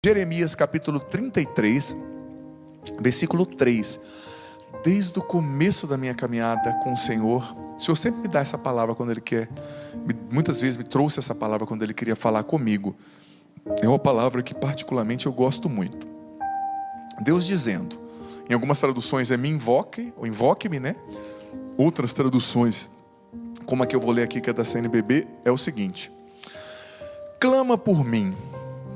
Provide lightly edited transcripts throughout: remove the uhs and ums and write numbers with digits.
Jeremias capítulo 33, versículo 3. Desde o começo da minha caminhada com o Senhor sempre me dá essa palavra quando Ele quer. Muitas vezes me trouxe essa palavra quando Ele queria falar comigo. É uma palavra que particularmente eu gosto muito. Deus dizendo, em algumas traduções é me invoque, ou invoque-me, né? Outras traduções, como a que eu vou ler aqui, que é da CNBB, é o seguinte: clama por mim,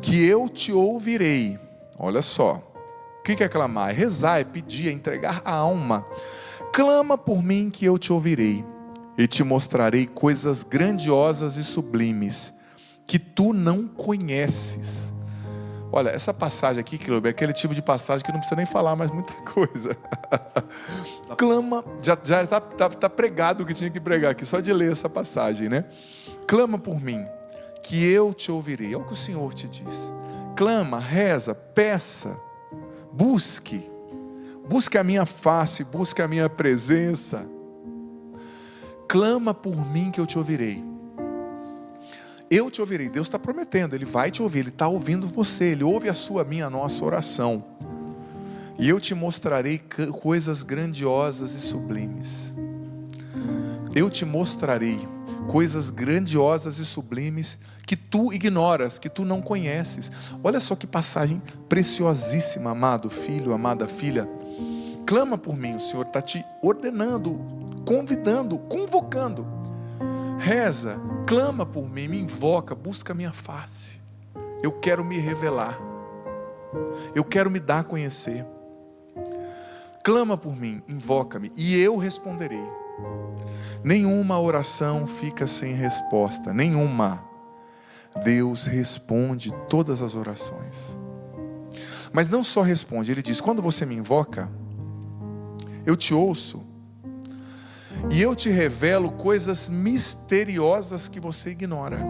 que eu te ouvirei. Olha só, o que é clamar? É rezar, é pedir, é entregar a alma. Clama por mim que eu te ouvirei, e te mostrarei coisas grandiosas e sublimes, que tu não conheces. Olha, essa passagem aqui, é aquele tipo de passagem que não precisa nem falar mais muita coisa. Clama, já está pregado o que tinha que pregar aqui, só de ler essa passagem, né? Clama por mim, que eu te ouvirei. É o que o Senhor te diz. Clama, reza, peça, busque a minha face, busque a minha presença. Clama por mim que eu te ouvirei. Eu te ouvirei. Deus está prometendo, Ele vai te ouvir, Ele está ouvindo você, Ele ouve a nossa oração. E eu te mostrarei coisas grandiosas e sublimes. Eu te mostrarei coisas grandiosas e sublimes que tu ignoras, que tu não conheces. Olha só que passagem preciosíssima, amado filho, amada filha. Clama por mim, o Senhor está te ordenando, convidando, convocando. Reza, clama por mim, me invoca, busca a minha face. Eu quero me revelar. Eu quero me dar a conhecer. Clama por mim, invoca-me e eu responderei. Nenhuma oração fica sem resposta, nenhuma. Deus responde todas as orações. Mas não só responde, Ele diz, quando você me invoca, eu te ouço. E eu te revelo coisas misteriosas que você ignora.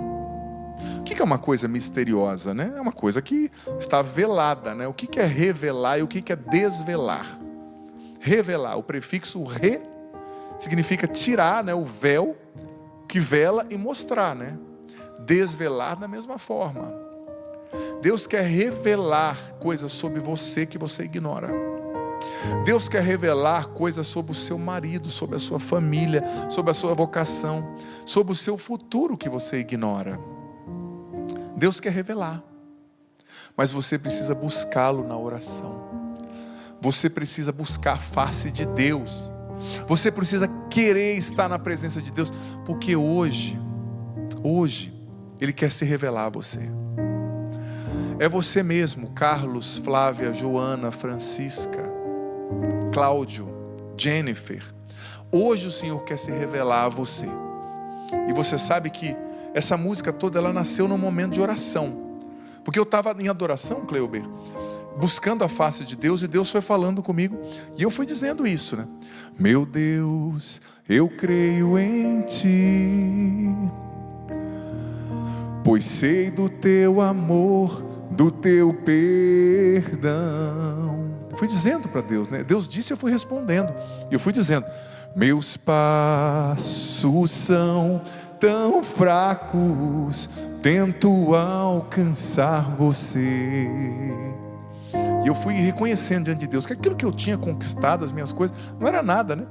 O que é uma coisa misteriosa, né? É uma coisa que está velada, né? O que é revelar e o que é desvelar? Revelar, o prefixo re significa tirar, né, o véu que vela e mostrar, né? Desvelar da mesma forma. Deus quer revelar coisas sobre você que você ignora. Deus quer revelar coisas sobre o seu marido, sobre a sua família, sobre a sua vocação, sobre o seu futuro que você ignora. Deus quer revelar, mas você precisa buscá-lo na oração. Você precisa buscar a face de Deus. Você precisa querer estar na presença de Deus, porque hoje, Ele quer se revelar a você. É você mesmo, Carlos, Flávia, Joana, Francisca, Cláudio, Jennifer. Hoje o Senhor quer se revelar a você. E você sabe que essa música toda, ela nasceu num momento de oração. Porque eu estava em adoração, Cleuber, buscando a face de Deus, e Deus foi falando comigo, e eu fui dizendo isso, né? Meu Deus, eu creio em Ti, pois sei do Teu amor, do Teu perdão. Fui dizendo para Deus, né? Deus disse e eu fui respondendo, e eu fui dizendo, meus passos são tão fracos, tento alcançar Você. E eu fui reconhecendo diante de Deus que aquilo que eu tinha conquistado, as minhas coisas, não era nada, né?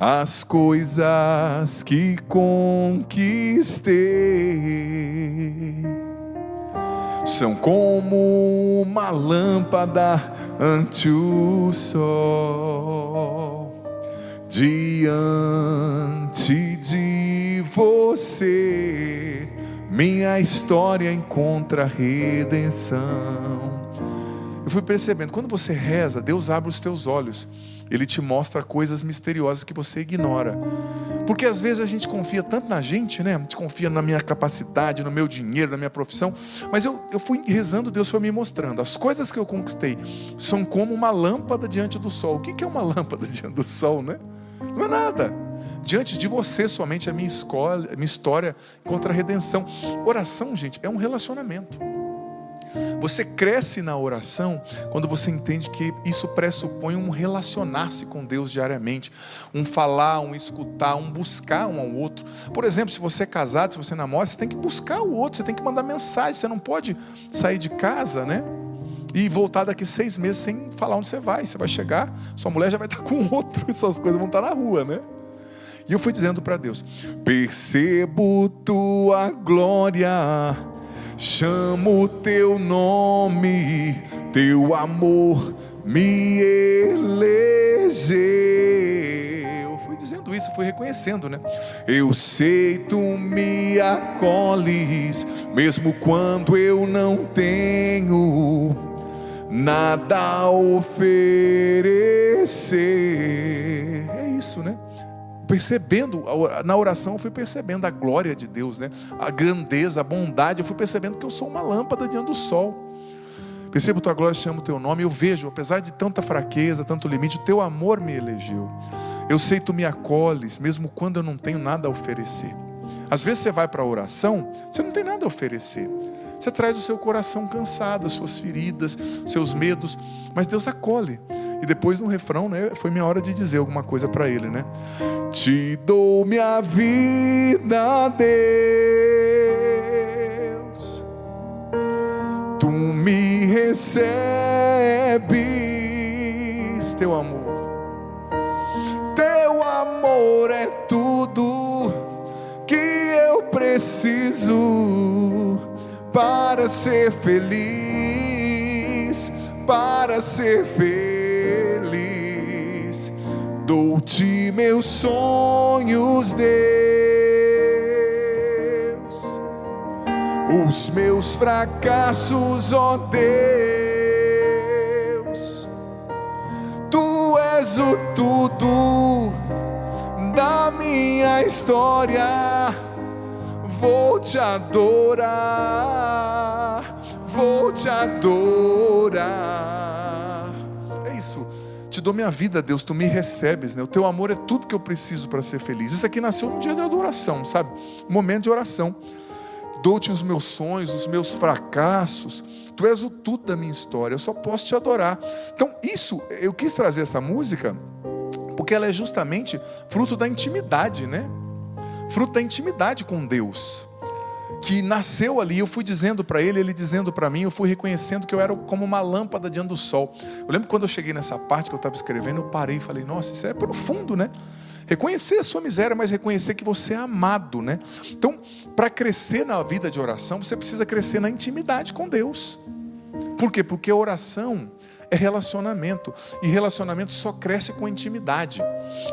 As coisas que conquistei são como uma lâmpada ante o sol. Diante de Você, minha história encontra redenção. Eu fui percebendo, quando você reza, Deus abre os teus olhos. Ele te mostra coisas misteriosas que você ignora. Porque às vezes a gente confia tanto na gente, né? A gente confia na minha capacidade, no meu dinheiro, na minha profissão. Mas eu fui rezando, Deus foi me mostrando. As coisas que eu conquistei são como uma lâmpada diante do sol. O que é uma lâmpada diante do sol, né? Não é nada. Diante de você somente a minha história contra a redenção. Oração, gente, é um relacionamento. Você cresce na oração quando você entende que isso pressupõe um relacionar-se com Deus diariamente, um falar, um escutar, um buscar um ao outro. Por exemplo, se você é casado, se você namora, você tem que buscar o outro, você tem que mandar mensagem, você não pode sair de casa, né? e voltar daqui 6 meses sem falar onde você vai chegar, sua mulher já vai estar com outro, e suas coisas vão estar na rua, né? E eu fui dizendo para Deus: percebo tua glória, chamo teu nome, teu amor me elegeu. Eu fui dizendo isso, fui reconhecendo, né? Eu sei, tu me acolhes, mesmo quando eu não tenho nada a oferecer. É isso, né? Percebendo, na oração eu fui percebendo a glória de Deus, né? A grandeza, a bondade. Eu fui percebendo que eu sou uma lâmpada diante do sol. Percebo tua glória, chamo o teu nome. Eu vejo, apesar de tanta fraqueza, tanto limite, o teu amor me elegeu. Eu sei, tu me acolhes, mesmo quando eu não tenho nada a oferecer. Às vezes você vai para a oração, você não tem nada a oferecer. Você traz o seu coração cansado, as suas feridas, seus medos, mas Deus acolhe. E depois no refrão, né, foi minha hora de dizer alguma coisa para Ele, né? Te dou minha vida, Deus, tu me recebes, teu amor é tudo que eu preciso para ser feliz, para ser feliz. Dou-te meus sonhos, Deus, os meus fracassos, ó Deus. Tu és o tudo da minha história. Vou te adorar, vou te adorar. É isso. Te dou minha vida, Deus, tu me recebes, né? O teu amor é tudo que eu preciso para ser feliz. Isso aqui nasceu num dia de adoração, sabe? Um momento de oração. Dou-te os meus sonhos, os meus fracassos. Tu és o tudo da minha história. Eu só posso te adorar. Então isso, eu quis trazer essa música porque ela é justamente fruto da intimidade, né? Fruto da intimidade com Deus, que nasceu ali. Eu fui dizendo para Ele, Ele dizendo para mim. Eu fui reconhecendo que eu era como uma lâmpada diante do sol. Eu lembro quando eu cheguei nessa parte que eu estava escrevendo, eu parei e falei: nossa, isso é profundo, né? Reconhecer a sua miséria, mas reconhecer que você é amado, né? Então, para crescer na vida de oração, você precisa crescer na intimidade com Deus. Por quê? Porque a oração é relacionamento, e relacionamento só cresce com intimidade.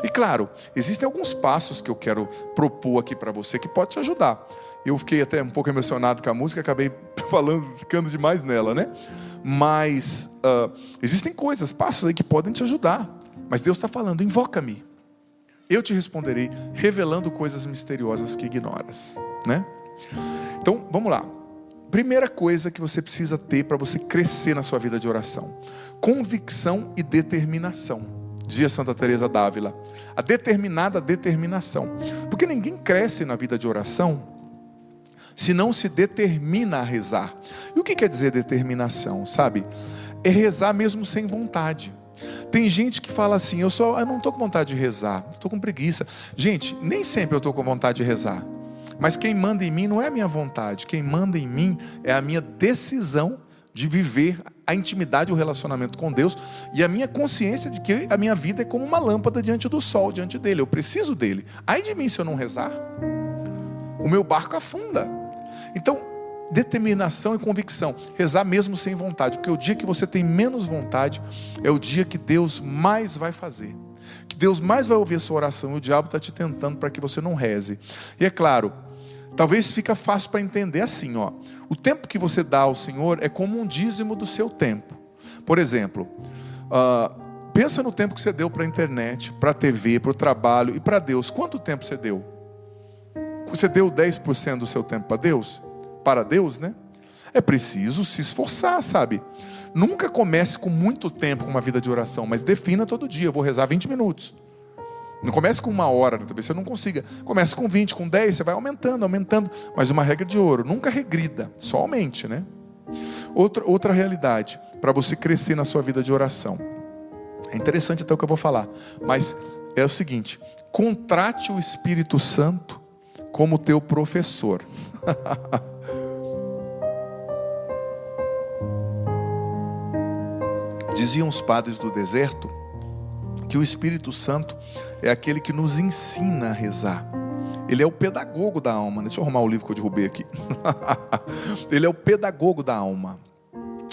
E claro, existem alguns passos que eu quero propor aqui para você que pode te ajudar. Eu fiquei até um pouco emocionado com a música, acabei ficando demais nela, né? Mas existem coisas, passos aí que podem te ajudar. Mas Deus está falando: invoca-me, eu te responderei, revelando coisas misteriosas que ignoras, né? Então, vamos lá. Primeira coisa que você precisa ter para você crescer na sua vida de oração: convicção e determinação. Dizia Santa Teresa d'Ávila, a determinada determinação. Porque ninguém cresce na vida de oração se não se determina a rezar. E o que quer dizer determinação, sabe? É rezar mesmo sem vontade. Tem gente que fala assim: eu não estou com vontade de rezar, estou com preguiça. Gente, nem sempre eu estou com vontade de rezar. Mas quem manda em mim não é a minha vontade. Quem manda em mim é a minha decisão de viver a intimidade, o relacionamento com Deus, e a minha consciência de que a minha vida é como uma lâmpada diante do sol, diante dele. Eu preciso dele. Ai de mim se eu não rezar, o meu barco afunda. Então, determinação e convicção, rezar mesmo sem vontade, porque o dia que você tem menos vontade é o dia que Deus mais vai fazer, que Deus mais vai ouvir a sua oração, e o diabo está te tentando para que você não reze. E é claro, talvez fica fácil para entender assim, ó. O tempo que você dá ao Senhor é como um dízimo do seu tempo. Por exemplo, pensa no tempo que você deu para a internet, para a TV, para o trabalho e para Deus. Quanto tempo você deu? Você deu 10% do seu tempo para Deus? Para Deus, né? É preciso se esforçar, sabe? Nunca comece com muito tempo com uma vida de oração, mas defina todo dia: eu vou rezar 20 minutos. Não comece com 1 hora, talvez você não consiga. Comece com 20, com 10, você vai aumentando. Mas uma regra de ouro: nunca regrida, só aumente, né? Outra realidade, para você crescer na sua vida de oração. É interessante até o que eu vou falar, mas é o seguinte: contrate o Espírito Santo como teu professor. Diziam os padres do deserto que o Espírito Santo é aquele que nos ensina a rezar. Ele é o pedagogo da alma. Deixa eu arrumar o livro que eu derrubei aqui. Ele é o pedagogo da alma.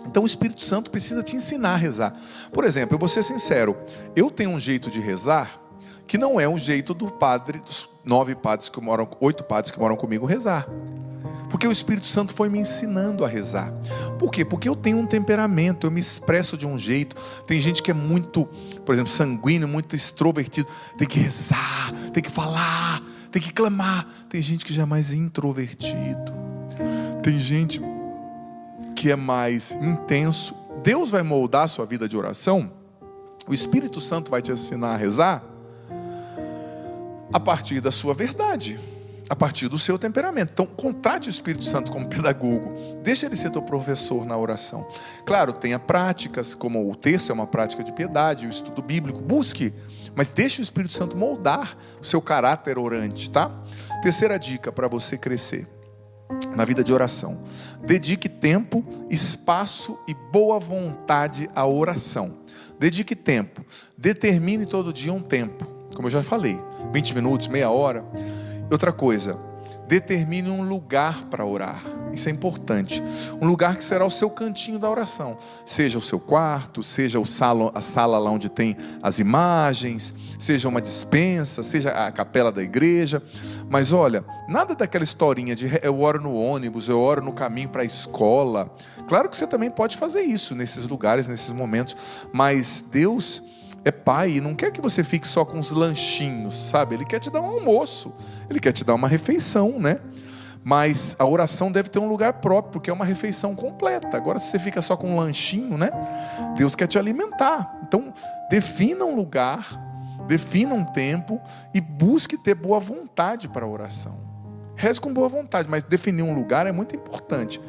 Então o Espírito Santo precisa te ensinar a rezar. Por exemplo, eu vou ser sincero, eu tenho um jeito de rezar que não é o jeito do padre, dos 8 padres que moram comigo rezar. Porque o Espírito Santo foi me ensinando a rezar. Por quê? Porque eu tenho um temperamento, eu me expresso de um jeito. Tem gente que é muito, por exemplo, sanguíneo, muito extrovertido. Tem que rezar, tem que falar, tem que clamar. Tem gente que já é mais introvertido. Tem gente que é mais intenso. Deus vai moldar a sua vida de oração. O Espírito Santo vai te ensinar a rezar a partir da sua verdade, a partir do seu temperamento. Então, contrate o Espírito Santo como pedagogo. Deixa ele ser teu professor na oração. Claro, tenha práticas, como o terço é uma prática de piedade, o estudo bíblico, busque, mas deixe o Espírito Santo moldar o seu caráter orante, tá? Terceira dica para você crescer na vida de oração: dedique tempo, espaço e boa vontade à oração. Dedique tempo, determine todo dia um tempo, como eu já falei, 20 minutos, meia hora. Outra coisa, determine um lugar para orar. Isso é importante. Um lugar que será o seu cantinho da oração. Seja o seu quarto, seja a sala lá onde tem as imagens, seja uma despensa, seja a capela da igreja. Mas olha, nada daquela historinha de eu oro no ônibus, eu oro no caminho para a escola. Claro que você também pode fazer isso nesses lugares, nesses momentos. Mas Deus é Pai e não quer que você fique só com os lanchinhos, sabe? Ele quer te dar um almoço, Ele quer te dar uma refeição, né? Mas a oração deve ter um lugar próprio, porque é uma refeição completa. Agora, se você fica só com um lanchinho, né? Deus quer te alimentar. Então, defina um lugar, defina um tempo e busque ter boa vontade para a oração. Reze com boa vontade, mas definir um lugar é muito importante.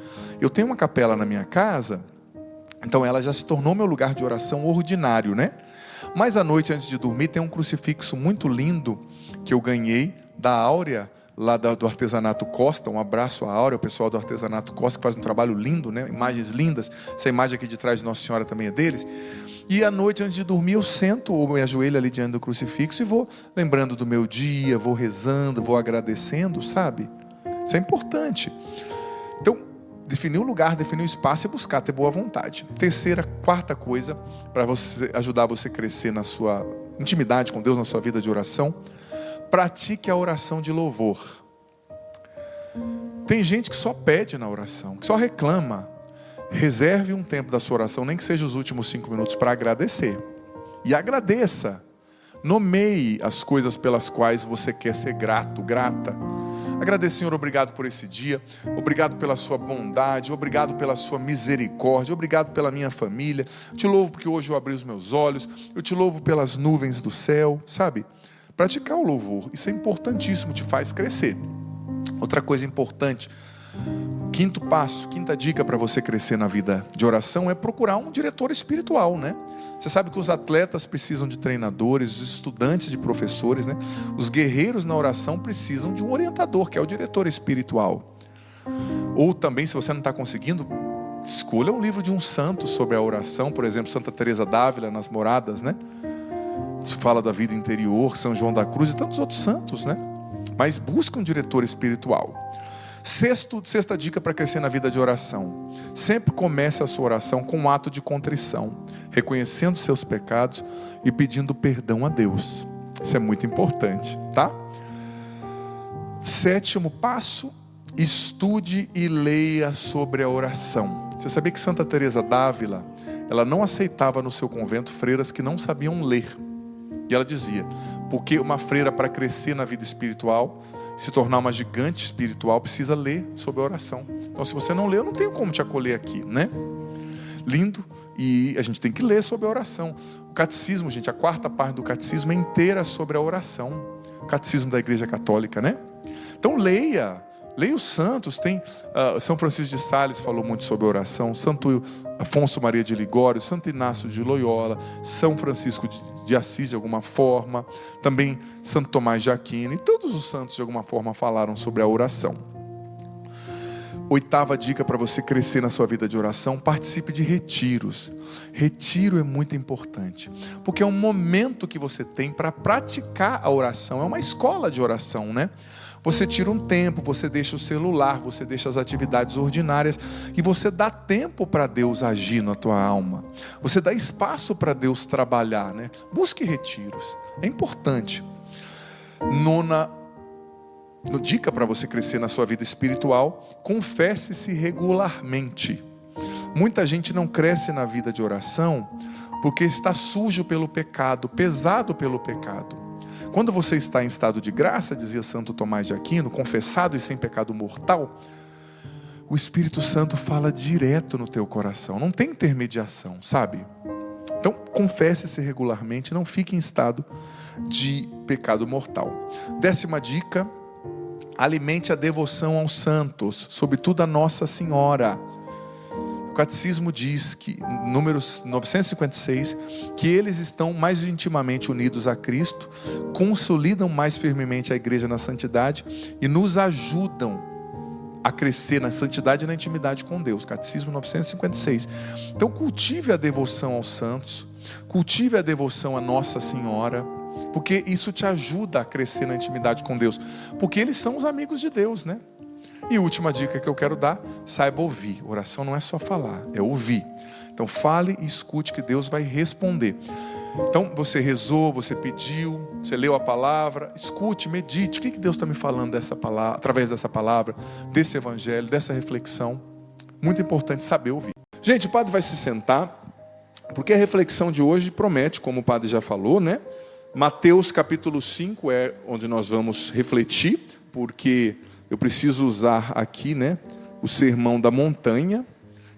Eu tenho uma capela na minha casa, então ela já se tornou meu lugar de oração ordinário, né? Mas à noite, antes de dormir, tem um crucifixo muito lindo que eu ganhei da Áurea, lá do Artesanato Costa. Um abraço à Áurea, o pessoal do Artesanato Costa, que faz um trabalho lindo, né? Imagens lindas. Essa imagem aqui de trás de Nossa Senhora também é deles. E à noite, antes de dormir, eu sento ou me ajoelho ali diante do crucifixo e vou lembrando do meu dia, vou rezando, vou agradecendo, sabe? Isso é importante. Então, definir o lugar, definir o espaço e buscar ter boa vontade. Terceira, quarta coisa, para ajudar você a crescer na sua intimidade com Deus, na sua vida de oração: pratique a oração de louvor. Tem gente que só pede na oração, que só reclama. Reserve um tempo da sua oração, nem que seja os últimos 5 minutos, para agradecer. E agradeça. Nomeie as coisas pelas quais você quer ser grato, grata. Agradeço, Senhor, obrigado por esse dia, obrigado pela sua bondade, obrigado pela sua misericórdia, obrigado pela minha família. Eu te louvo porque hoje eu abri os meus olhos, eu te louvo pelas nuvens do céu, sabe? Praticar o louvor, isso é importantíssimo, te faz crescer. Outra coisa importante, quinto passo, quinta dica para você crescer na vida de oração é procurar um diretor espiritual, né? Você sabe que os atletas precisam de treinadores, os estudantes de professores, né? Os guerreiros na oração precisam de um orientador, que é o diretor espiritual. Ou também, se você não está conseguindo, escolha um livro de um santo sobre a oração, por exemplo, Santa Teresa d'Ávila, nas Moradas, né? Isso fala da vida interior, São João da Cruz e tantos outros santos, né? Mas busca um diretor espiritual. Sexta dica para crescer na vida de oração: sempre comece a sua oração com um ato de contrição, reconhecendo seus pecados e pedindo perdão a Deus. Isso é muito importante, tá? Sétimo passo: estude e leia sobre a oração. Você sabia que Santa Teresa d'Ávila, ela não aceitava no seu convento freiras que não sabiam ler. E ela dizia, porque uma freira, para crescer na vida espiritual, se tornar uma gigante espiritual, precisa ler sobre a oração. Então, se você não lê, eu não tenho como te acolher aqui, né? Lindo. E a gente tem que ler sobre a oração. O catecismo, gente, a quarta parte do catecismo é inteira sobre a oração. O catecismo da Igreja Católica, né? Então, leia os santos. Tem São Francisco de Sales falou muito sobre a oração, Santo Afonso Maria de Ligório, Santo Inácio de Loyola, São Francisco de Assis de alguma forma, também Santo Tomás de Aquino, e todos os santos de alguma forma falaram sobre a oração. 8ª dica para você crescer na sua vida de oração: participe de retiros. Retiro é muito importante, porque é um momento que você tem para praticar a oração. É uma escola de oração, né? Você tira um tempo, você deixa o celular, você deixa as atividades ordinárias e você dá tempo para Deus agir na tua alma. Você dá espaço para Deus trabalhar, né? Busque retiros, é importante. 9ª dica para você crescer na sua vida espiritual: confesse-se regularmente. Muita gente não cresce na vida de oração porque está sujo pelo pecado, pesado pelo pecado. Quando você está em estado de graça, dizia Santo Tomás de Aquino, confessado e sem pecado mortal, o Espírito Santo fala direto no teu coração, não tem intermediação, sabe? Então, confesse-se regularmente, não fique em estado de pecado mortal. 10ª dica: alimente a devoção aos santos, sobretudo a Nossa Senhora. O Catecismo diz que, números 956, que eles estão mais intimamente unidos a Cristo, consolidam mais firmemente a igreja na santidade e nos ajudam a crescer na santidade e na intimidade com Deus. Catecismo 956. Então cultive a devoção aos santos, cultive a devoção a Nossa Senhora, porque isso te ajuda a crescer na intimidade com Deus, porque eles são os amigos de Deus, né? E última dica que eu quero dar: saiba ouvir. Oração não é só falar, é ouvir. Então fale e escute que Deus vai responder. Então você rezou, você pediu, você leu a palavra, escute, medite. O que Deus está me falando dessa palavra, através dessa palavra, desse evangelho, dessa reflexão? Muito importante saber ouvir. Gente, o padre vai se sentar, porque a reflexão de hoje promete, como o padre já falou, né? Mateus capítulo 5 é onde nós vamos refletir, porque eu preciso usar aqui, né, o sermão da montanha,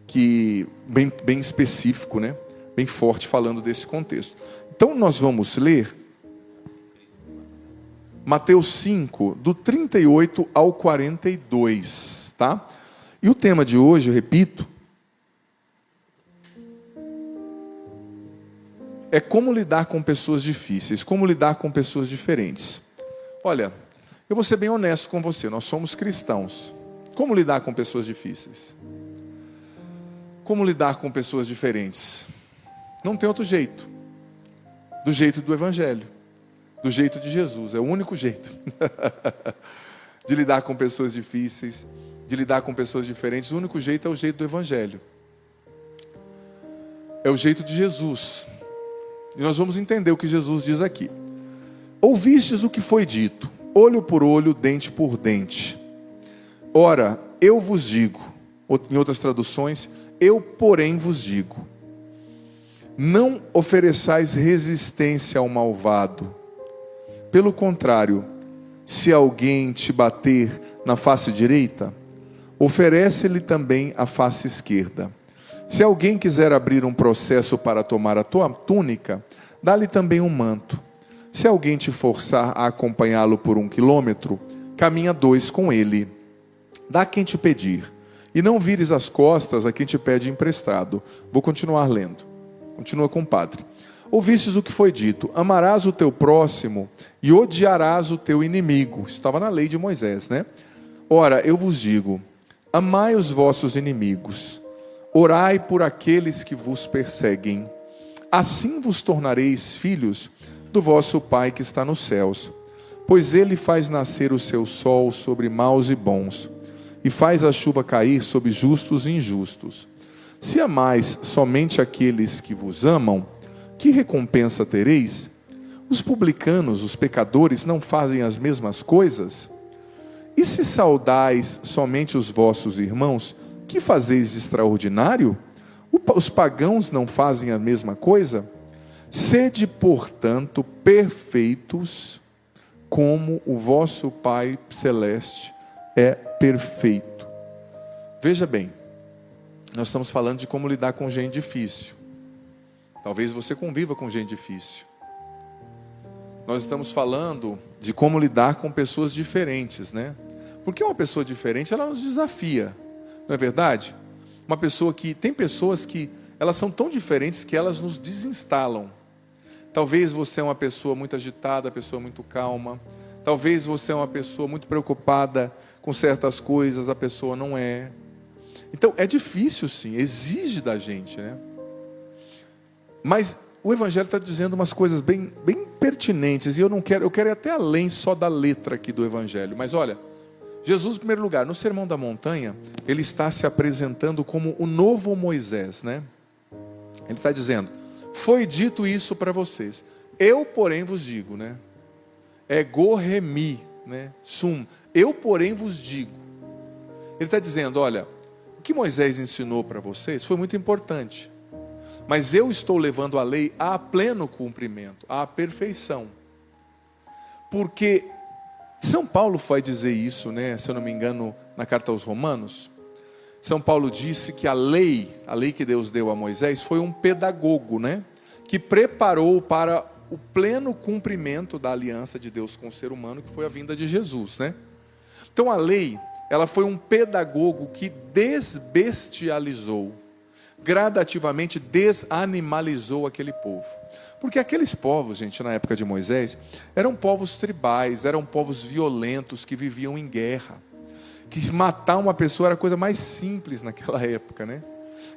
que bem específico, né, bem forte, falando desse contexto. Então nós vamos ler Mateus 5, do 38 ao 42, tá? E o tema de hoje, eu repito, é como lidar com pessoas difíceis, como lidar com pessoas diferentes. Olha, eu vou ser bem honesto com você, nós somos cristãos. Como lidar com pessoas difíceis? Como lidar com pessoas diferentes? Não tem outro jeito. Do jeito do Evangelho. Do jeito de Jesus. É o único jeito. De lidar com pessoas difíceis. De lidar com pessoas diferentes. O único jeito é o jeito do Evangelho. É o jeito de Jesus. E nós vamos entender o que Jesus diz aqui. Ouvistes o que foi dito: olho por olho, dente por dente. Ora, eu vos digo, em outras traduções, eu porém vos digo, não ofereçais resistência ao malvado. Pelo contrário, se alguém te bater na face direita, oferece-lhe também a face esquerda. Se alguém quiser abrir um processo para tomar a tua túnica, dá-lhe também um manto. Se alguém te forçar a acompanhá-lo por 1 quilômetro, caminha 2 com ele. Dá quem te pedir, e não vires as costas a quem te pede emprestado. Vou continuar lendo. Continua com o padre. Ouvistes o que foi dito: amarás o teu próximo e odiarás o teu inimigo. Estava na lei de Moisés, né? Ora, eu vos digo: amai os vossos inimigos, orai por aqueles que vos perseguem. Assim vos tornareis filhos do vosso Pai que está nos céus, pois ele faz nascer o seu sol sobre maus e bons, e faz a chuva cair sobre justos e injustos. Se amais somente aqueles que vos amam, que recompensa tereis? Os publicanos, os pecadores, não fazem as mesmas coisas? E se saudais somente os vossos irmãos, que fazeis de extraordinário? Os pagãos não fazem a mesma coisa? Sede, portanto, perfeitos, como o vosso Pai Celeste é perfeito. Veja bem, nós estamos falando de como lidar com gente difícil. Talvez você conviva com gente difícil. Nós estamos falando de como lidar com pessoas diferentes, né? Porque uma pessoa diferente, ela nos desafia, não é verdade? Tem pessoas que elas são tão diferentes que elas nos desinstalam. Talvez você é uma pessoa muito agitada, pessoa muito calma. Talvez você é uma pessoa muito preocupada com certas coisas, a pessoa não é. Então é difícil sim, exige da gente, né? Mas o Evangelho está dizendo umas coisas bem pertinentes, e eu quero ir até além só da letra aqui do Evangelho. Mas olha, Jesus, em primeiro lugar, no Sermão da Montanha, ele está se apresentando como o novo Moisés, né? Ele está dizendo, foi dito isso para vocês, eu porém vos digo, né? Ego remi, né? Sum, eu porém vos digo. Ele está dizendo, olha, o que Moisés ensinou para vocês foi muito importante, mas eu estou levando a lei a pleno cumprimento, à perfeição. Porque São Paulo vai dizer isso, né? Se eu não me engano, na carta aos Romanos, São Paulo disse que a lei que Deus deu a Moisés foi um pedagogo, né? Que preparou para o pleno cumprimento da aliança de Deus com o ser humano, que foi a vinda de Jesus, né? Então a lei, ela foi um pedagogo que desbestializou, gradativamente desanimalizou aquele povo. Porque aqueles povos, gente, na época de Moisés, eram povos tribais, eram povos violentos que viviam em guerra. Que matar uma pessoa era a coisa mais simples naquela época, né?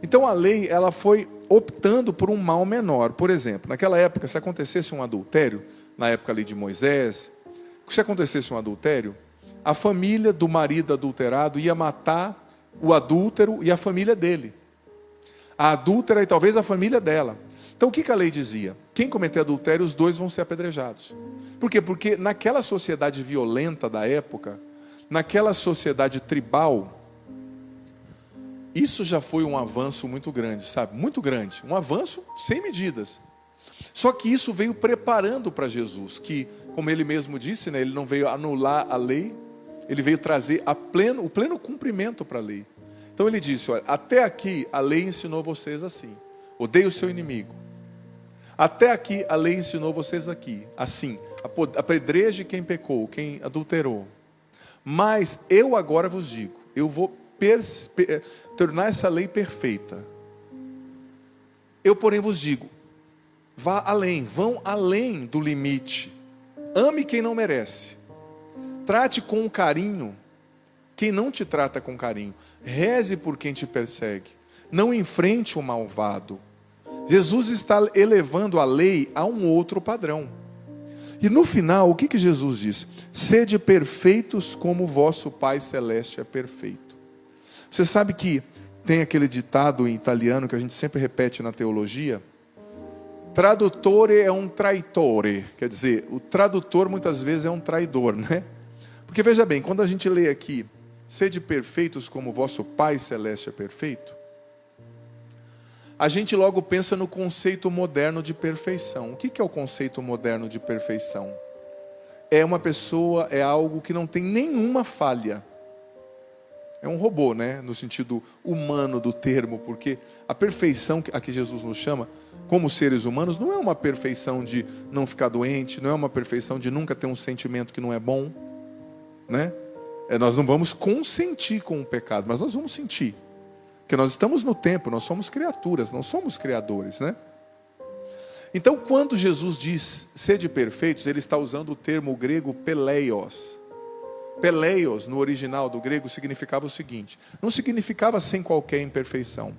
Então a lei, ela foi optando por um mal menor. Por exemplo, naquela época, se acontecesse um adultério, na época ali de Moisés, se acontecesse um adultério, a família do marido adulterado ia matar o adúltero e a família dele. A adúltera e talvez a família dela. Então o que a lei dizia? Quem cometer adultério, os dois vão ser apedrejados. Por quê? Porque naquela sociedade violenta da época, naquela sociedade tribal, isso já foi um avanço muito grande, sabe? Muito grande. Um avanço sem medidas. Só que isso veio preparando para Jesus, que, como ele mesmo disse, né, ele não veio anular a lei, ele veio trazer o pleno cumprimento para a lei. Então ele disse, olha, até aqui a lei ensinou vocês assim, odeie o seu inimigo. Até aqui a lei ensinou vocês aqui, assim, apedreje quem pecou, quem adulterou. Mas eu agora vos digo, eu vou tornar essa lei perfeita. Eu porém vos digo, vão além do limite. Ame quem não merece. Trate com carinho quem não te trata com carinho. Reze por quem te persegue. Não enfrente o malvado. Jesus está elevando a lei a um outro padrão. E no final, o que Jesus diz? Sede perfeitos como o vosso Pai Celeste é perfeito. Você sabe que tem aquele ditado em italiano que a gente sempre repete na teologia? Traduttore é um traitore. Quer dizer, o tradutor muitas vezes é um traidor, né? Porque veja bem, quando a gente lê aqui, sede perfeitos como o vosso Pai Celeste é perfeito, a gente logo pensa no conceito moderno de perfeição. O que é o conceito moderno de perfeição? É uma pessoa, é algo que não tem nenhuma falha. É um robô, né? No sentido humano do termo, porque a perfeição a que Jesus nos chama, como seres humanos, não é uma perfeição de não ficar doente, não é uma perfeição de nunca ter um sentimento que não é bom, né? Nós não vamos consentir com o pecado, mas nós vamos sentir. Porque nós estamos no tempo, nós somos criaturas, não somos criadores, né? Então, quando Jesus diz sede perfeitos, ele está usando o termo grego peleios. Peleios, no original do grego, significava o seguinte: não significava sem qualquer imperfeição,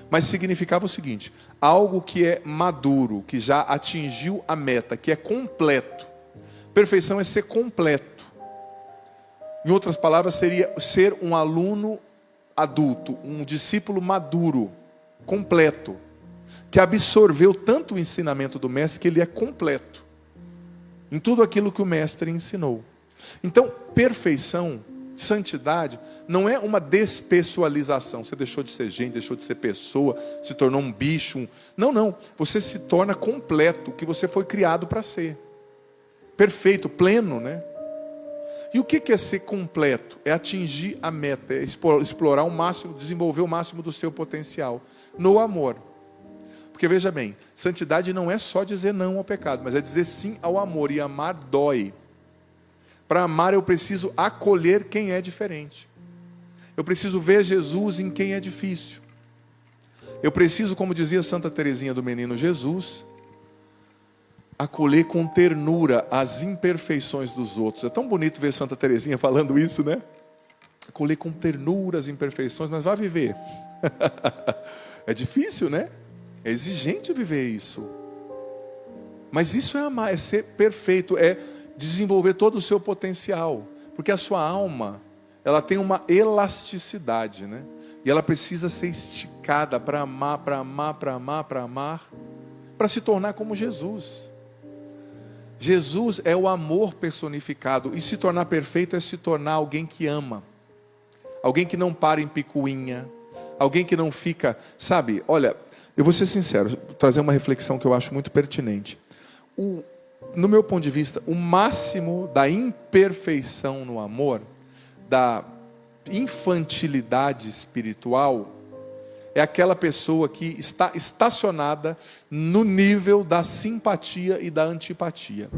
mas significava o seguinte: algo que é maduro, que já atingiu a meta, que é completo. Perfeição é ser completo. Em outras palavras, seria ser um aluno adulto, um discípulo maduro, completo, que absorveu tanto o ensinamento do mestre que ele é completo em tudo aquilo que o mestre ensinou. Então, perfeição, santidade, não é uma despessoalização. Você deixou de ser gente, deixou de ser pessoa, se tornou um bicho. Não. Você se torna completo, o que você foi criado para ser. Perfeito, pleno, né? E o que é ser completo? É atingir a meta, é explorar o máximo, desenvolver o máximo do seu potencial, no amor. Porque veja bem, santidade não é só dizer não ao pecado, mas é dizer sim ao amor, e amar dói. Para amar eu preciso acolher quem é diferente. Eu preciso ver Jesus em quem é difícil. Eu preciso, como dizia Santa Teresinha do Menino Jesus, acolher com ternura as imperfeições dos outros. É tão bonito ver Santa Teresinha falando isso, né? acolher com ternura as imperfeições, mas vai viver. É difícil, né? É exigente viver isso. Mas isso é amar, é ser perfeito, é desenvolver todo o seu potencial. Porque a sua alma, ela tem uma elasticidade, né? E ela precisa ser esticada para amar, para amar, para amar, para amar, para se tornar como Jesus. Jesus é o amor personificado. E se tornar perfeito é se tornar alguém que ama. Alguém que não para em picuinha. Alguém que não fica, sabe? Olha, eu vou ser sincero, vou trazer uma reflexão que eu acho muito pertinente. No meu ponto de vista, o máximo da imperfeição no amor, da infantilidade espiritual, é aquela pessoa que está estacionada no nível da simpatia e da antipatia.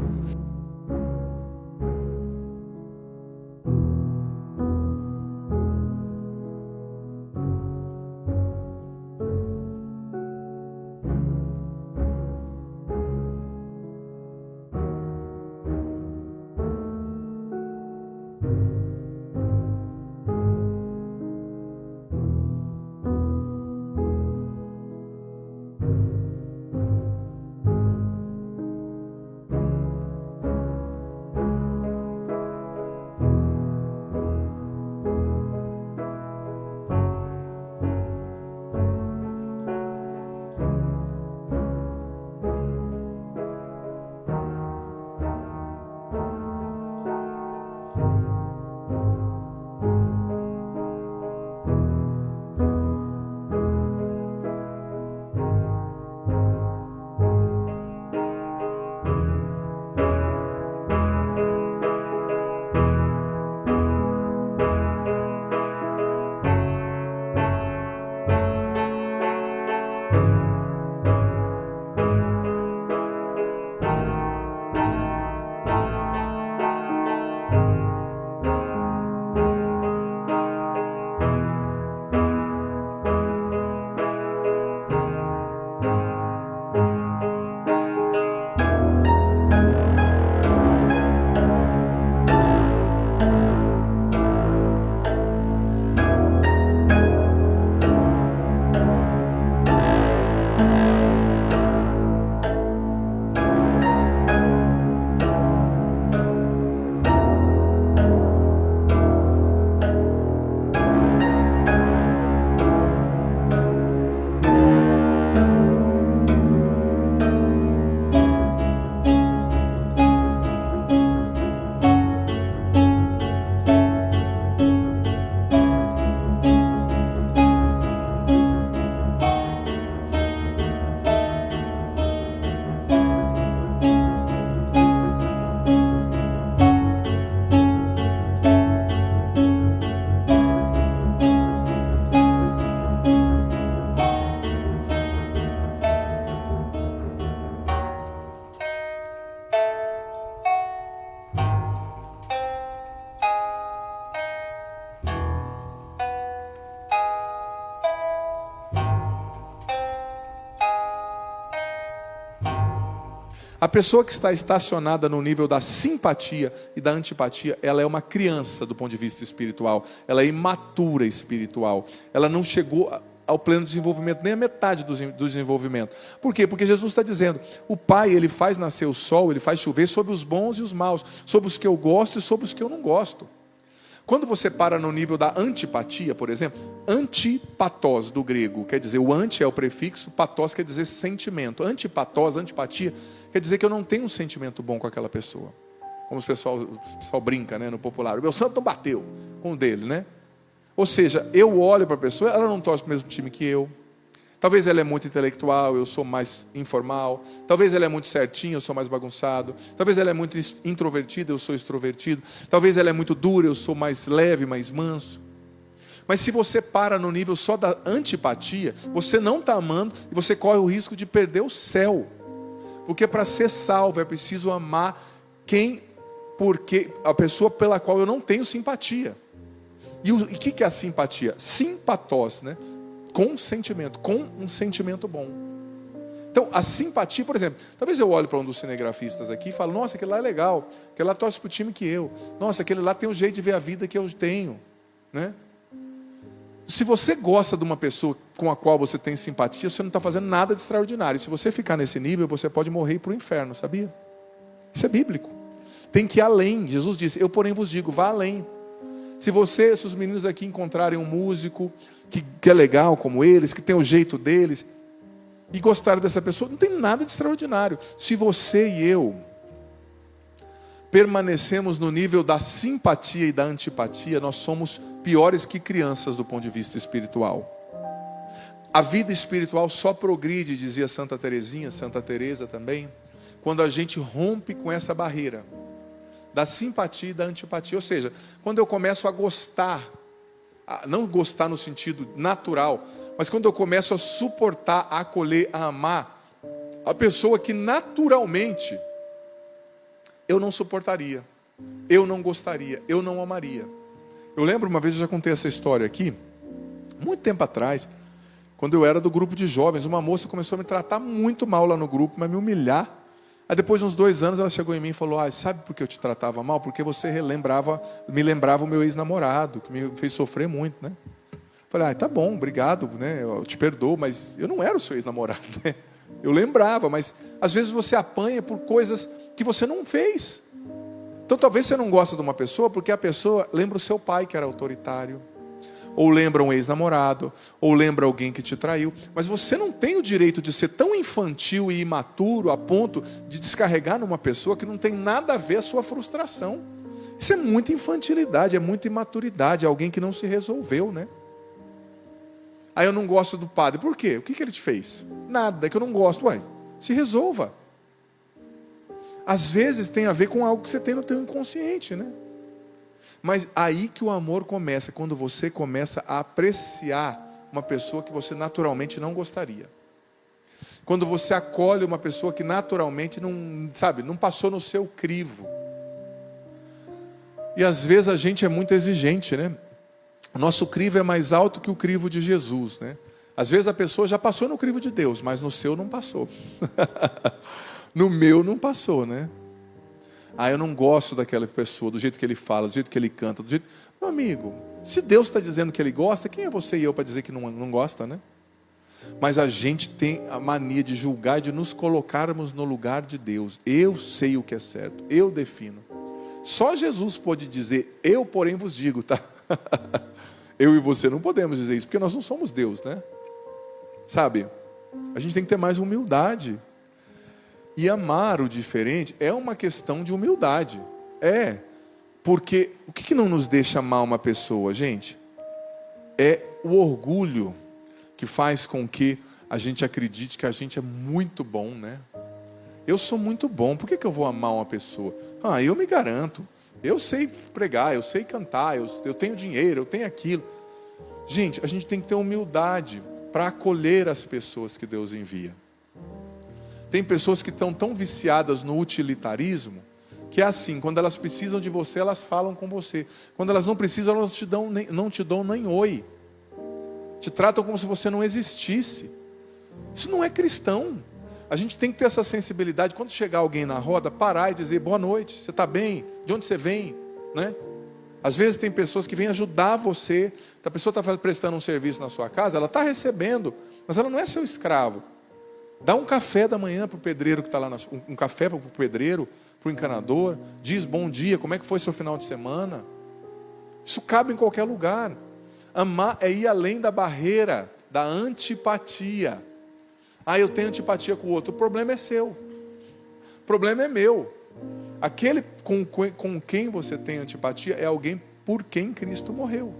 A pessoa que está estacionada no nível da simpatia e da antipatia, ela é uma criança do ponto de vista espiritual. Ela é imatura espiritual. Ela não chegou ao pleno desenvolvimento, nem a metade do desenvolvimento. Por quê? Porque Jesus está dizendo, o Pai, Ele faz nascer o sol, Ele faz chover sobre os bons e os maus, sobre os que eu gosto e sobre os que eu não gosto. Quando você para no nível da antipatia, por exemplo, antipatós do grego, quer dizer, o anti é o prefixo, patós quer dizer sentimento. Antipatós, antipatia, quer dizer que eu não tenho um sentimento bom com aquela pessoa. Como o pessoal brinca, né, no popular. O meu santo não bateu com o dele, né? Ou seja, eu olho para a pessoa, ela não torce para o mesmo time que eu. Talvez ela é muito intelectual, eu sou mais informal. Talvez ela é muito certinha, eu sou mais bagunçado. Talvez ela é muito introvertida, eu sou extrovertido. Talvez ela é muito dura, eu sou mais leve, mais manso. Mas se você para no nível só da antipatia, você não está amando e você corre o risco de perder o céu. Porque para ser salvo é preciso amar porque a pessoa pela qual eu não tenho simpatia. E o que é a simpatia? Simpatós, né? Com sentimento, com um sentimento bom. Então, a simpatia, por exemplo, talvez eu olhe para um dos cinegrafistas aqui e falo, nossa, aquele lá é legal, aquele lá torce para o time que eu. Nossa, aquele lá tem um jeito de ver a vida que eu tenho. né? Se você gosta de uma pessoa com a qual você tem simpatia, você não está fazendo nada de extraordinário. Se você ficar nesse nível, você pode morrer e ir para o inferno, sabia? Isso é bíblico. Tem que ir além. Jesus disse, eu porém vos digo, vá além. Se os meninos aqui encontrarem um músico que é legal como eles, que tem o jeito deles, e gostarem dessa pessoa, não tem nada de extraordinário. Se você e eu permanecemos no nível da simpatia e da antipatia, nós somos piores que crianças do ponto de vista espiritual. A vida espiritual só progride, dizia Santa Teresinha, Santa Teresa também, quando a gente rompe com essa barreira da simpatia e da antipatia. Ou seja, quando eu começo a gostar, não gostar no sentido natural, mas quando eu começo a suportar, a acolher, a amar a pessoa que naturalmente eu não suportaria, eu não gostaria, eu não amaria. Eu lembro uma vez, eu já contei essa história aqui, muito tempo atrás, quando eu era do grupo de jovens, uma moça começou a me tratar muito mal lá no grupo, mas me humilhar. Aí depois de uns 2 anos ela chegou em mim e falou, sabe por que eu te tratava mal? Porque você me lembrava o meu ex-namorado, que me fez sofrer muito, né? Falei, tá bom, obrigado, né? Eu te perdoo, mas eu não era o seu ex-namorado, né? Eu lembrava, mas às vezes você apanha por coisas que você não fez. Então talvez você não gosta de uma pessoa porque a pessoa lembra o seu pai que era autoritário, ou lembra um ex-namorado, ou lembra alguém que te traiu, mas você não tem o direito de ser tão infantil e imaturo a ponto de descarregar numa pessoa que não tem nada a ver a sua frustração. Isso é muita infantilidade, é muita imaturidade, é alguém que não se resolveu, né? Aí eu não gosto do padre, por quê? O que ele te fez? Nada, é que eu não gosto. Se resolva. Às vezes tem a ver com algo que você tem no teu inconsciente, né? Mas aí que o amor começa, quando você começa a apreciar uma pessoa que você naturalmente não gostaria. Quando você acolhe uma pessoa que naturalmente não passou no seu crivo. E às vezes a gente é muito exigente, né? O nosso crivo é mais alto que o crivo de Jesus, né? Às vezes a pessoa já passou no crivo de Deus, mas no seu não passou. No meu não passou, né? Eu não gosto daquela pessoa, do jeito que ele fala, do jeito que ele canta, do jeito... Meu amigo, se Deus está dizendo que ele gosta, quem é você e eu para dizer que não gosta, né? Mas a gente tem a mania de julgar, de nos colocarmos no lugar de Deus. Eu sei o que é certo, eu defino. Só Jesus pode dizer, eu porém vos digo, tá? Eu e você não podemos dizer isso, porque nós não somos Deus, né? Sabe? A gente tem que ter mais humildade. E amar o diferente é uma questão de humildade. Porque o que não nos deixa amar uma pessoa, gente? É o orgulho que faz com que a gente acredite que a gente é muito bom, né? Eu sou muito bom, por que eu vou amar uma pessoa? Eu me garanto. Eu sei pregar, eu sei cantar, eu tenho dinheiro, eu tenho aquilo. Gente, a gente tem que ter humildade para acolher as pessoas que Deus envia. Tem pessoas que estão tão viciadas no utilitarismo, que é assim, quando elas precisam de você, elas falam com você. Quando elas não precisam, elas não te dão nem oi. Te tratam como se você não existisse. Isso não é cristão. A gente tem que ter essa sensibilidade, quando chegar alguém na roda, parar e dizer, boa noite, você está bem? De onde você vem? Né? Às vezes tem pessoas que vêm ajudar você, a pessoa está prestando um serviço na sua casa, ela está recebendo, mas ela não é seu escravo. Dá um café da manhã para o pedreiro que está lá, um café para o pedreiro, para o encanador, diz bom dia, como é que foi seu final de semana? Isso cabe em qualquer lugar. Amar é ir além da barreira, da antipatia. Eu tenho antipatia com o outro, o problema é seu. O problema é meu. Aquele com quem você tem antipatia é alguém por quem Cristo morreu.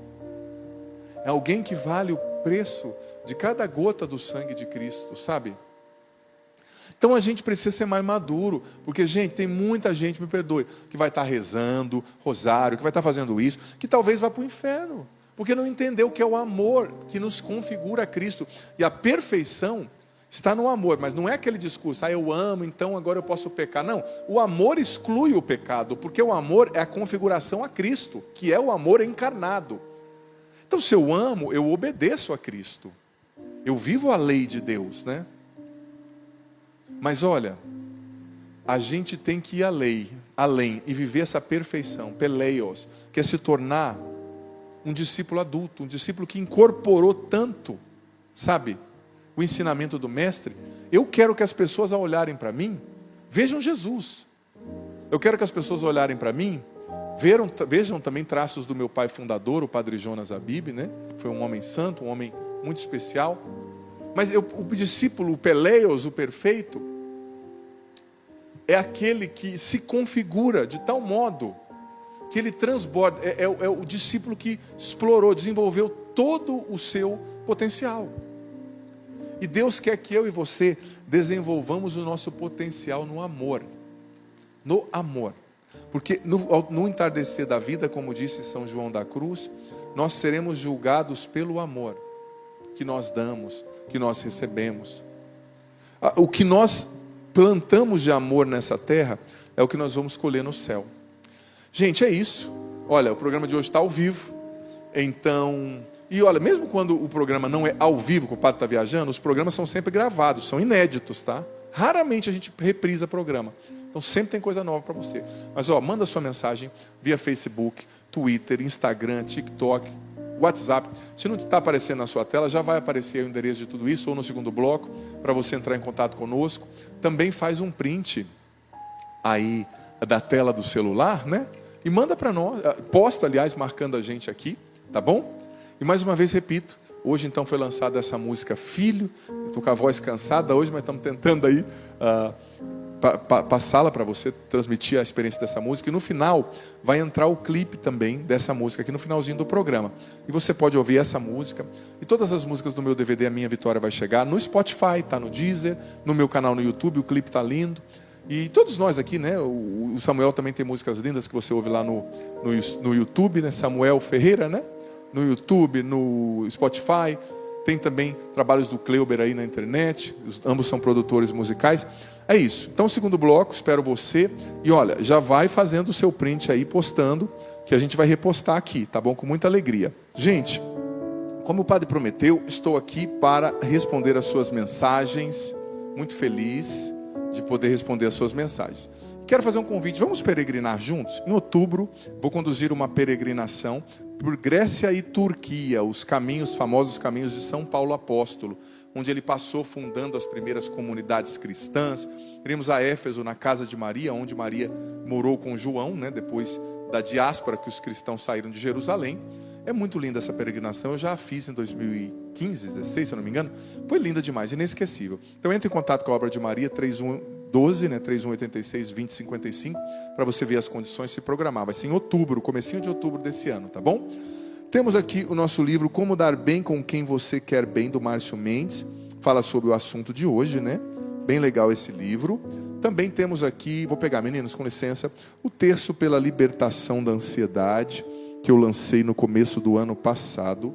É alguém que vale o preço de cada gota do sangue de Cristo, sabe? Então a gente precisa ser mais maduro, porque, gente, tem muita gente, me perdoe, que vai estar rezando, rosário, que vai estar fazendo isso, que talvez vá para o inferno, porque não entendeu que é o amor que nos configura a Cristo. E a perfeição está no amor, mas não é aquele discurso, eu amo, então agora eu posso pecar. Não, o amor exclui o pecado, porque o amor é a configuração a Cristo, que é o amor encarnado. Então, se eu amo, eu obedeço a Cristo. Eu vivo a lei de Deus, né? Mas olha, a gente tem que ir além e viver essa perfeição, peleios, que é se tornar um discípulo adulto, um discípulo que incorporou tanto, sabe, o ensinamento do mestre. Eu quero que as pessoas, ao olharem para mim, vejam Jesus. Eu quero que as pessoas olharem para mim, vejam também traços do meu pai fundador, o Padre Jonas Abib, né? Foi um homem santo, um homem muito especial. Mas o discípulo, o Peleios, o perfeito, é aquele que se configura de tal modo que ele transborda, é o discípulo que explorou, desenvolveu todo o seu potencial. E Deus quer que eu e você desenvolvamos o nosso potencial no amor. No amor. Porque no entardecer da vida, como disse São João da Cruz, nós seremos julgados pelo amor que nós damos, que nós recebemos. O que nós plantamos de amor nessa terra é o que nós vamos colher no céu. Gente, é isso. Olha, o programa de hoje está ao vivo. Então, e olha, mesmo quando o programa não é ao vivo, que o padre está viajando, os programas são sempre gravados, são inéditos, tá? Raramente a gente reprisa programa. Então sempre tem coisa nova para você. Mas ó, manda sua mensagem via Facebook, Twitter, Instagram, TikTok, WhatsApp. Se não está aparecendo na sua tela, já vai aparecer o endereço de tudo isso, ou no segundo bloco, para você entrar em contato conosco. Também faz um print aí da tela do celular, né? E manda para nós, posta, aliás, marcando a gente aqui, tá bom? E mais uma vez repito, hoje então foi lançada essa música Filho. Estou com a voz cansada hoje, mas estamos tentando aí passá-la para você, transmitir a experiência dessa música. E no final vai entrar o clipe também dessa música, aqui no finalzinho do programa. E você pode ouvir essa música e todas as músicas do meu DVD A Minha Vitória Vai Chegar no Spotify, tá no Deezer, no meu canal no YouTube, o clipe tá lindo. E todos nós aqui, né? O Samuel também tem músicas lindas que você ouve lá no YouTube, né? Samuel Ferreira, né? No YouTube, no Spotify. Tem também trabalhos do Kleuber aí na internet. Ambos são produtores musicais. É isso. Então, segundo bloco, espero você. E olha, já vai fazendo o seu print aí, postando, que a gente vai repostar aqui, tá bom? Com muita alegria. Gente, como o padre prometeu, estou aqui para responder as suas mensagens. Muito feliz de poder responder as suas mensagens. Quero fazer um convite, vamos peregrinar juntos? Em outubro, vou conduzir uma peregrinação por Grécia e Turquia, os famosos caminhos de São Paulo Apóstolo, onde ele passou fundando as primeiras comunidades cristãs. Iremos a Éfeso, na casa de Maria, onde Maria morou com João, né, depois da diáspora que os cristãos saíram de Jerusalém. É muito linda essa peregrinação, eu já a fiz em 2015, 16, se eu não me engano. Foi linda demais, inesquecível. Então entre em contato com a obra de Maria, 3112, né, 3186 2055, para você ver as condições e se programar. Vai ser em outubro, comecinho de outubro desse ano, tá bom? Temos aqui o nosso livro Como Dar Bem com Quem Você Quer Bem, do Márcio Mendes. Fala sobre o assunto de hoje, né? Bem legal esse livro. Também temos aqui, vou pegar, meninos, com licença, o Terço pela Libertação da Ansiedade, que eu lancei no começo do ano passado.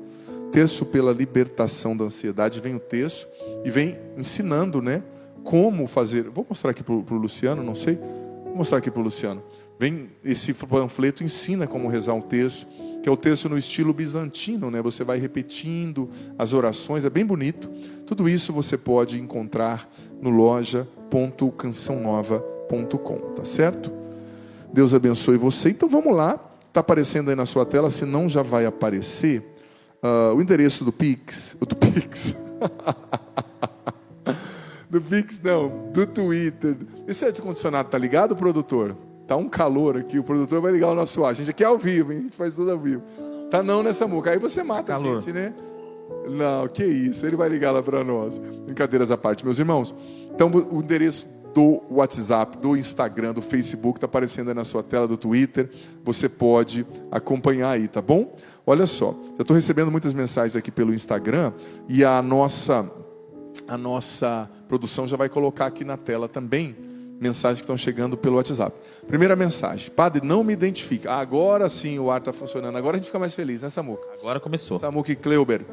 Terço pela Libertação da Ansiedade. Vem o terço e vem ensinando, né? Como fazer. Vou mostrar aqui para o Luciano, não sei. Vou mostrar aqui para o Luciano. Vem, esse panfleto ensina como rezar um terço, que é o terço no estilo bizantino, né? Você vai repetindo as orações, é bem bonito. Tudo isso você pode encontrar no loja.cançãonova.com, tá certo? Deus abençoe você. Então vamos lá. Está aparecendo aí na sua tela, se não já vai aparecer, o endereço do Pix, do Pix, do Pix não, do Twitter. Esse ar-condicionado tá ligado, produtor? Tá um calor aqui, o produtor vai ligar o nosso ar. A gente aqui é ao vivo, hein? A gente faz tudo ao vivo. Tá não nessa muca, aí você mata calor. A gente, né? Não, que isso, ele vai ligar lá para nós. Brincadeiras à parte, meus irmãos. Então o endereço do WhatsApp, do Instagram, do Facebook, está aparecendo aí na sua tela, do Twitter, você pode acompanhar aí, tá bom? Olha só, eu estou recebendo muitas mensagens aqui pelo Instagram, e a nossa produção já vai colocar aqui na tela também, mensagens que estão chegando pelo WhatsApp. Primeira mensagem: padre, não me identifica. Agora sim o ar está funcionando, agora a gente fica mais feliz, né, Samuca? Agora começou. Samuca e Kleuber.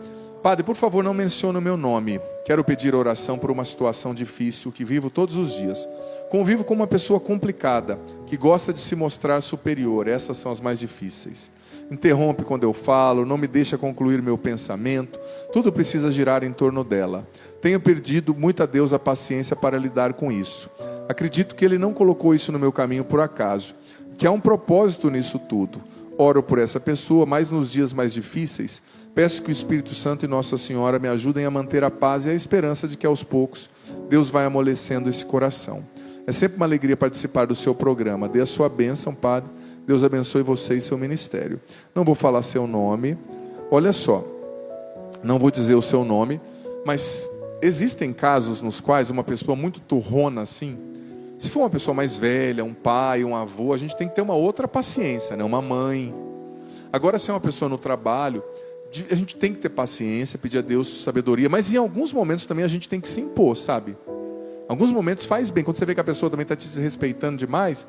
Padre, por favor, não mencione o meu nome. Quero pedir oração por uma situação difícil que vivo todos os dias. Convivo com uma pessoa complicada, que gosta de se mostrar superior. Essas são as mais difíceis. Interrompe quando eu falo, não me deixa concluir meu pensamento. Tudo precisa girar em torno dela. Tenho perdido muito a Deus a paciência para lidar com isso. Acredito que Ele não colocou isso no meu caminho por acaso, que há um propósito nisso tudo. oro por essa pessoa, mas nos dias mais difíceis, peço que o Espírito Santo e Nossa Senhora me ajudem a manter a paz e a esperança de que aos poucos Deus vai amolecendo esse coração. É sempre uma alegria participar do seu programa. Dê a sua bênção, Padre. Deus abençoe você e seu ministério. Não vou falar seu nome. Olha só, não vou dizer o seu nome, mas existem casos nos quais uma pessoa muito turrona assim, se for uma pessoa mais velha, um pai, um avô, a gente tem que ter uma outra paciência, né? Uma mãe. Agora, se é uma pessoa no trabalho, a gente tem que ter paciência, pedir a Deus sabedoria, mas em alguns momentos também a gente tem que se impor, sabe? Alguns momentos faz bem, quando você vê que a pessoa também está te desrespeitando demais,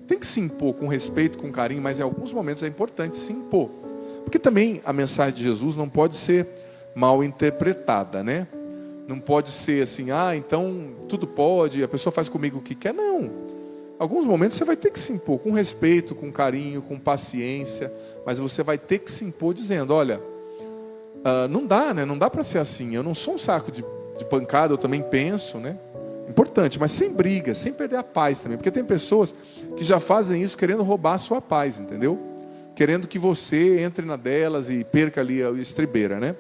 tem que se impor com respeito, com carinho, mas em alguns momentos é importante se impor. Porque também a mensagem de Jesus não pode ser mal interpretada, né? Não pode ser assim, então tudo pode, a pessoa faz comigo o que quer. Não. Alguns momentos você vai ter que se impor com respeito, com carinho, com paciência, mas você vai ter que se impor dizendo, olha, não dá, né? Não dá para ser assim. Eu não sou um saco de pancada, eu também penso, né? Importante, mas sem briga, sem perder a paz também. Porque tem pessoas que já fazem isso querendo roubar a sua paz, entendeu? Querendo que você entre na delas e perca ali a estribeira, né?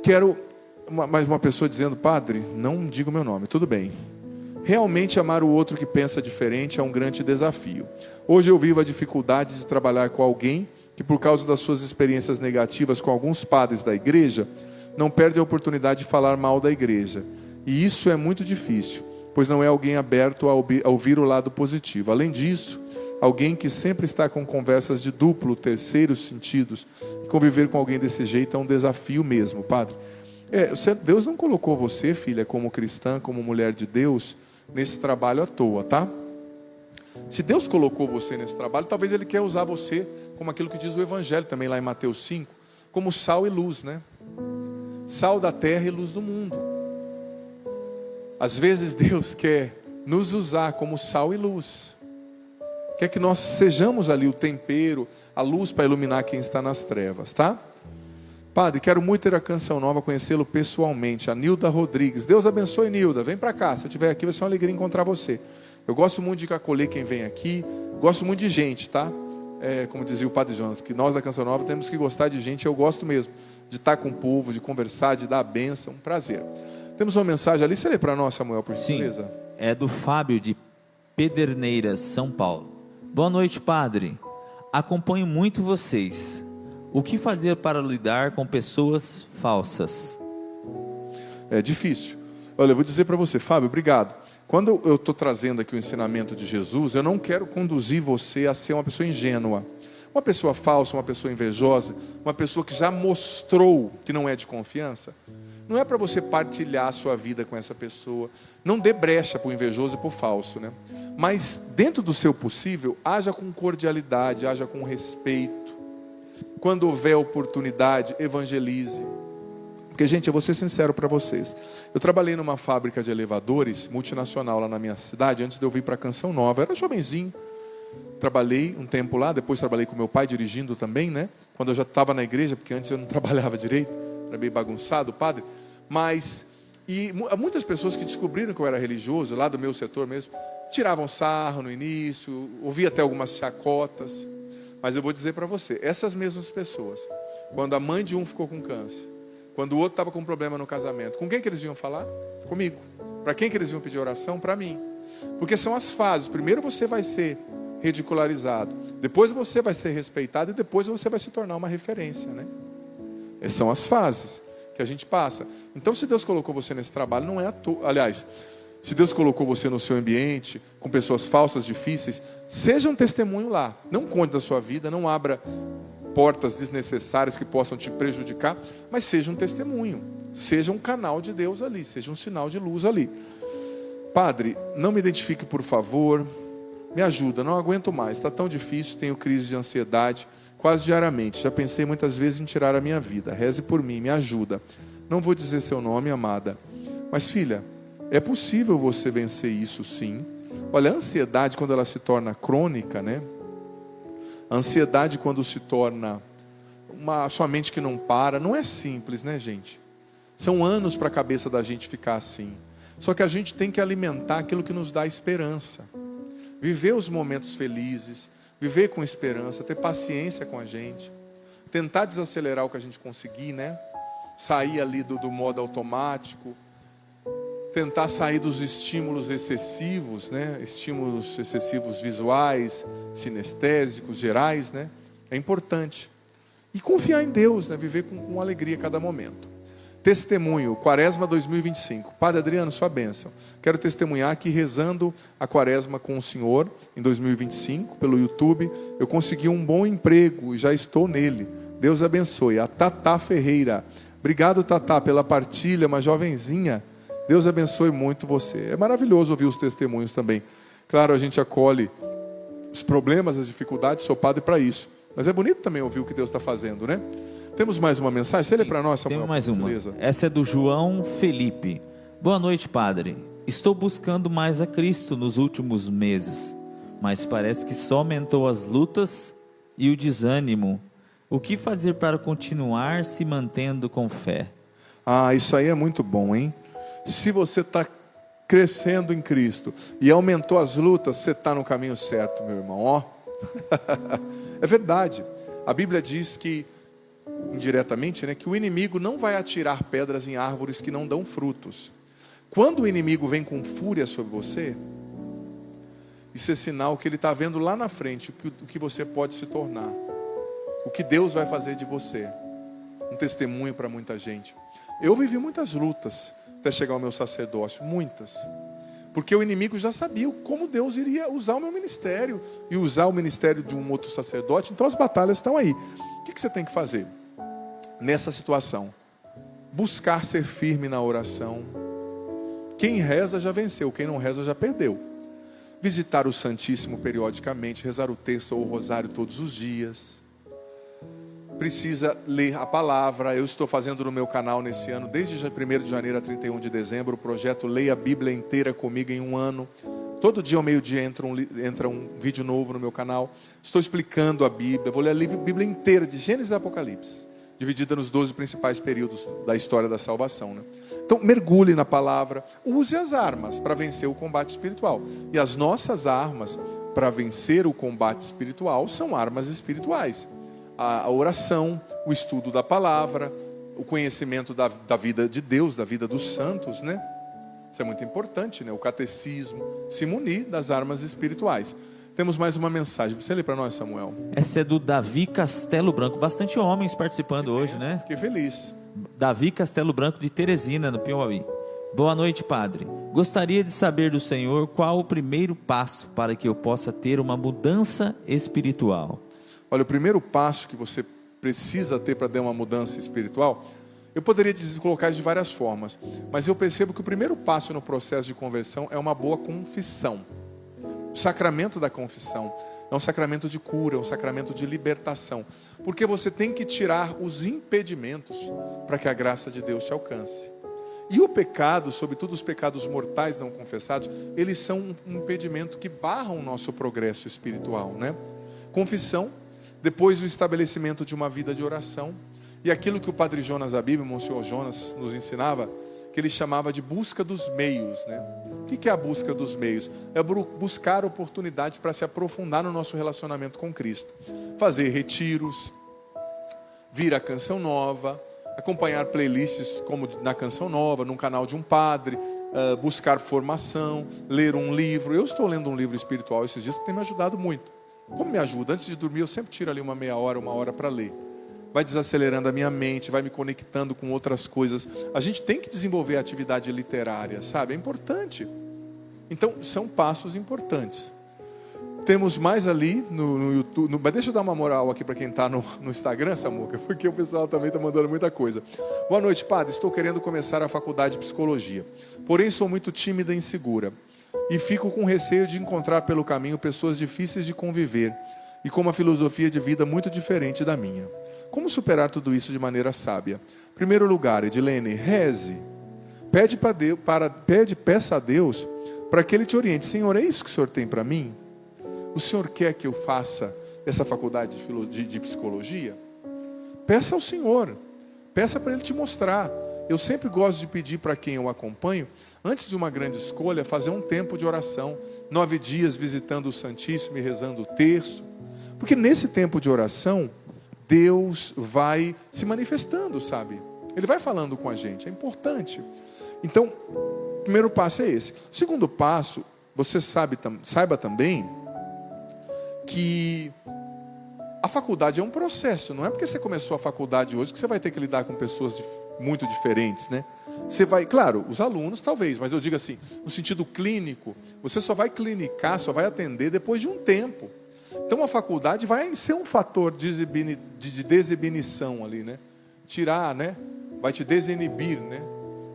Quero mais uma pessoa dizendo, Padre, não diga o meu nome, tudo bem. Realmente amar o outro que pensa diferente é um grande desafio. Hoje eu vivo a dificuldade de trabalhar com alguém que, por causa das suas experiências negativas com alguns padres da igreja, não perde a oportunidade de falar mal da igreja. E isso é muito difícil, pois não é alguém aberto a ouvir o lado positivo. Além disso, alguém que sempre está com conversas de duplo, terceiros sentidos, e conviver com alguém desse jeito é um desafio mesmo, Padre. Deus não colocou você, filha, como cristã, como mulher de Deus, nesse trabalho à toa, tá? Se Deus colocou você nesse trabalho, talvez Ele quer usar você, como aquilo que diz o Evangelho também lá em Mateus 5, como sal e luz, né? Sal da terra e luz do mundo. Às vezes Deus quer nos usar como sal e luz. Quer que nós sejamos ali o tempero, a luz para iluminar quem está nas trevas, tá? Padre, quero muito ter a Canção Nova, conhecê-lo pessoalmente. A Nilda Rodrigues. Deus abençoe, Nilda. Vem para cá. Se eu estiver aqui, vai ser uma alegria encontrar você. Eu gosto muito de acolher quem vem aqui. Gosto muito de gente, tá? Como dizia o Padre Jonas, que nós da Canção Nova temos que gostar de gente. Eu gosto mesmo de estar com o povo, de conversar, de dar a bênção. Um prazer. Temos uma mensagem ali. Você lê para nós, Samuel, por gentileza? Sim, é do Fábio de Pederneiras, São Paulo. Boa noite, Padre. Acompanho muito vocês. O que fazer para lidar com pessoas falsas? É difícil. Olha, eu vou dizer para você, Fábio, obrigado. Quando eu estou trazendo aqui o ensinamento de Jesus, eu não quero conduzir você a ser uma pessoa ingênua. Uma pessoa falsa, uma pessoa invejosa, uma pessoa que já mostrou que não é de confiança. Não é para você partilhar a sua vida com essa pessoa. Não dê brecha para o invejoso e para o falso, né? Mas dentro do seu possível, haja com cordialidade, haja com respeito. Quando houver oportunidade, evangelize. Porque, gente, eu vou ser sincero para vocês. Eu trabalhei numa fábrica de elevadores, multinacional lá na minha cidade, antes de eu vir para a Canção Nova. Eu era jovenzinho. Trabalhei um tempo lá, depois trabalhei com meu pai dirigindo também, né? Quando eu já estava na igreja, porque antes eu não trabalhava direito. Era meio bagunçado, Padre. Mas, muitas pessoas que descobriram que eu era religioso, lá do meu setor mesmo, tiravam sarro no início, ouvia até algumas chacotas. Mas eu vou dizer para você, essas mesmas pessoas, quando a mãe de um ficou com câncer, quando o outro estava com um problema no casamento, com quem que eles iam falar? Comigo. Para quem que eles iam pedir oração? Para mim. Porque são as fases. Primeiro você vai ser ridicularizado, depois você vai ser respeitado e depois você vai se tornar uma referência, né? Essas são as fases que a gente passa. Então, se Deus colocou você nesse trabalho, não é à toa. Aliás, se Deus colocou você no seu ambiente, com pessoas falsas, difíceis, seja um testemunho lá. Não conte da sua vida, não abra portas desnecessárias que possam te prejudicar, mas seja um testemunho. Seja um canal de Deus ali, seja um sinal de luz ali. Padre, não me identifique, por favor. Me ajuda, não aguento mais. Está tão difícil, tenho crise de ansiedade, quase diariamente. Já pensei muitas vezes em tirar a minha vida. Reze por mim, me ajuda. Não vou dizer seu nome, amada. Mas, filha, é possível você vencer isso, sim. Olha, a ansiedade, quando ela se torna crônica, né? A ansiedade, quando se torna sua mente que não para, não é simples, né, gente? São anos para a cabeça da gente ficar assim. Só que a gente tem que alimentar aquilo que nos dá esperança. Viver os momentos felizes, viver com esperança, ter paciência com a gente, tentar desacelerar o que a gente conseguir, né? Sair ali do modo automático, tentar sair dos estímulos excessivos, né? Estímulos excessivos visuais, sinestésicos, gerais, né? É importante. E confiar em Deus, né? Viver com alegria a cada momento. Testemunho, Quaresma 2025. Padre Adriano, sua bênção. Quero testemunhar que rezando a Quaresma com o Senhor em 2025, pelo YouTube, eu consegui um bom emprego e já estou nele. Deus abençoe. A Tatá Ferreira. Obrigado, Tatá, pela partilha, uma jovenzinha. Deus abençoe muito você. É maravilhoso ouvir os testemunhos também. Claro, a gente acolhe os problemas, as dificuldades, sou padre para isso. Mas é bonito também ouvir o que Deus está fazendo, né? Temos mais uma mensagem? Você lê para nós, Samuel? Temos mais uma. Beleza. Essa é do João Felipe. Boa noite, padre. Estou buscando mais a Cristo nos últimos meses, mas parece que só aumentou as lutas e o desânimo. O que fazer para continuar se mantendo com fé? Ah, isso aí é muito bom, hein? Se você está crescendo em Cristo e aumentou as lutas, você está no caminho certo, meu irmão. Ó. É verdade. A Bíblia diz que, indiretamente, né, que o inimigo não vai atirar pedras em árvores que não dão frutos. Quando o inimigo vem com fúria sobre você, isso é sinal que ele está vendo lá na frente o que você pode se tornar, o que Deus vai fazer de você. Um testemunho para muita gente. Eu vivi muitas lutas até chegar ao meu sacerdócio, muitas, porque o inimigo já sabia como Deus iria usar o meu ministério e usar o ministério de um outro sacerdote. Então as batalhas estão aí. O que você tem que fazer nessa situação? Buscar ser firme na oração. Quem reza já venceu, quem não reza já perdeu. Visitar o Santíssimo periodicamente, rezar o terço ou o rosário todos os dias. Precisa ler a palavra. Eu estou fazendo no meu canal nesse ano, desde 1º de janeiro a 31 de dezembro, o projeto Leia a Bíblia inteira comigo em um ano. Todo dia ao meio-dia entra um vídeo novo no meu canal. Estou explicando a Bíblia. Vou ler a Bíblia inteira, de Gênesis a Apocalipse, dividida nos 12 principais períodos da história da salvação, né? Então, mergulhe na palavra. Use as armas para vencer o combate espiritual. E as nossas armas para vencer o combate espiritual são armas espirituais. A oração, o estudo da palavra, o conhecimento da vida de Deus, da vida dos santos, né? Isso é muito importante, né? O catecismo, se munir das armas espirituais. Temos mais uma mensagem. Você lê para nós, Samuel? Essa é do Davi Castelo Branco. Bastante homens participando hoje, né? Fiquei feliz. Davi Castelo Branco de Teresina, no Piauí. Boa noite, padre. Gostaria de saber do senhor qual o primeiro passo para que eu possa ter uma mudança espiritual. Olha, o primeiro passo que você precisa ter para ter uma mudança espiritual, eu poderia colocar isso de várias formas, mas eu percebo que o primeiro passo no processo de conversão é uma boa confissão. O sacramento da confissão é um sacramento de cura, é um sacramento de libertação, porque você tem que tirar os impedimentos para que a graça de Deus te alcance. E o pecado, sobretudo os pecados mortais não confessados, eles são um impedimento que barra o nosso progresso espiritual, né? Confissão, depois o estabelecimento de uma vida de oração, e aquilo que o Padre Jonas Abib, o Monsenhor Jonas, nos ensinava, que ele chamava de busca dos meios, né? O que é a busca dos meios? É buscar oportunidades para se aprofundar no nosso relacionamento com Cristo. Fazer retiros, vir à Canção Nova, acompanhar playlists como na Canção Nova, num canal de um padre, buscar formação, ler um livro. Eu estou lendo um livro espiritual esses dias que tem me ajudado muito. Como me ajuda? Antes de dormir eu sempre tiro ali uma meia hora, uma hora para ler. Vai desacelerando a minha mente, vai me conectando com outras coisas. A gente tem que desenvolver a atividade literária, sabe? É importante. Então, são passos importantes. Temos mais ali no YouTube. Mas deixa eu dar uma moral aqui para quem está no Instagram, Samuca, porque o pessoal também está mandando muita coisa. Boa noite, padre. Estou querendo começar a faculdade de psicologia. Porém, sou muito tímida e insegura. E fico com receio de encontrar pelo caminho pessoas difíceis de conviver e com uma filosofia de vida muito diferente da minha. Como superar tudo isso de maneira sábia? Em primeiro lugar, Edilene, reze. Peça a Deus para que Ele te oriente. Senhor, é isso que o Senhor tem para mim? O Senhor quer que eu faça essa faculdade de psicologia? Peça ao Senhor. Peça para Ele te mostrar. Eu sempre gosto de pedir para quem eu acompanho, antes de uma grande escolha, fazer um tempo de oração. 9 dias visitando o Santíssimo e rezando o terço. Porque nesse tempo de oração, Deus vai se manifestando, sabe? Ele vai falando com a gente, é importante. Então, o primeiro passo é esse. O segundo passo, você saiba também que a faculdade é um processo. Não é porque você começou a faculdade hoje que você vai ter que lidar com pessoas muito diferentes, né? Você vai, claro, os alunos talvez, mas eu digo assim, no sentido clínico, você só vai clinicar, só vai atender depois de um tempo. Então a faculdade vai ser um fator de desinibição ali, né? Tirar, né? Vai te desinibir, né?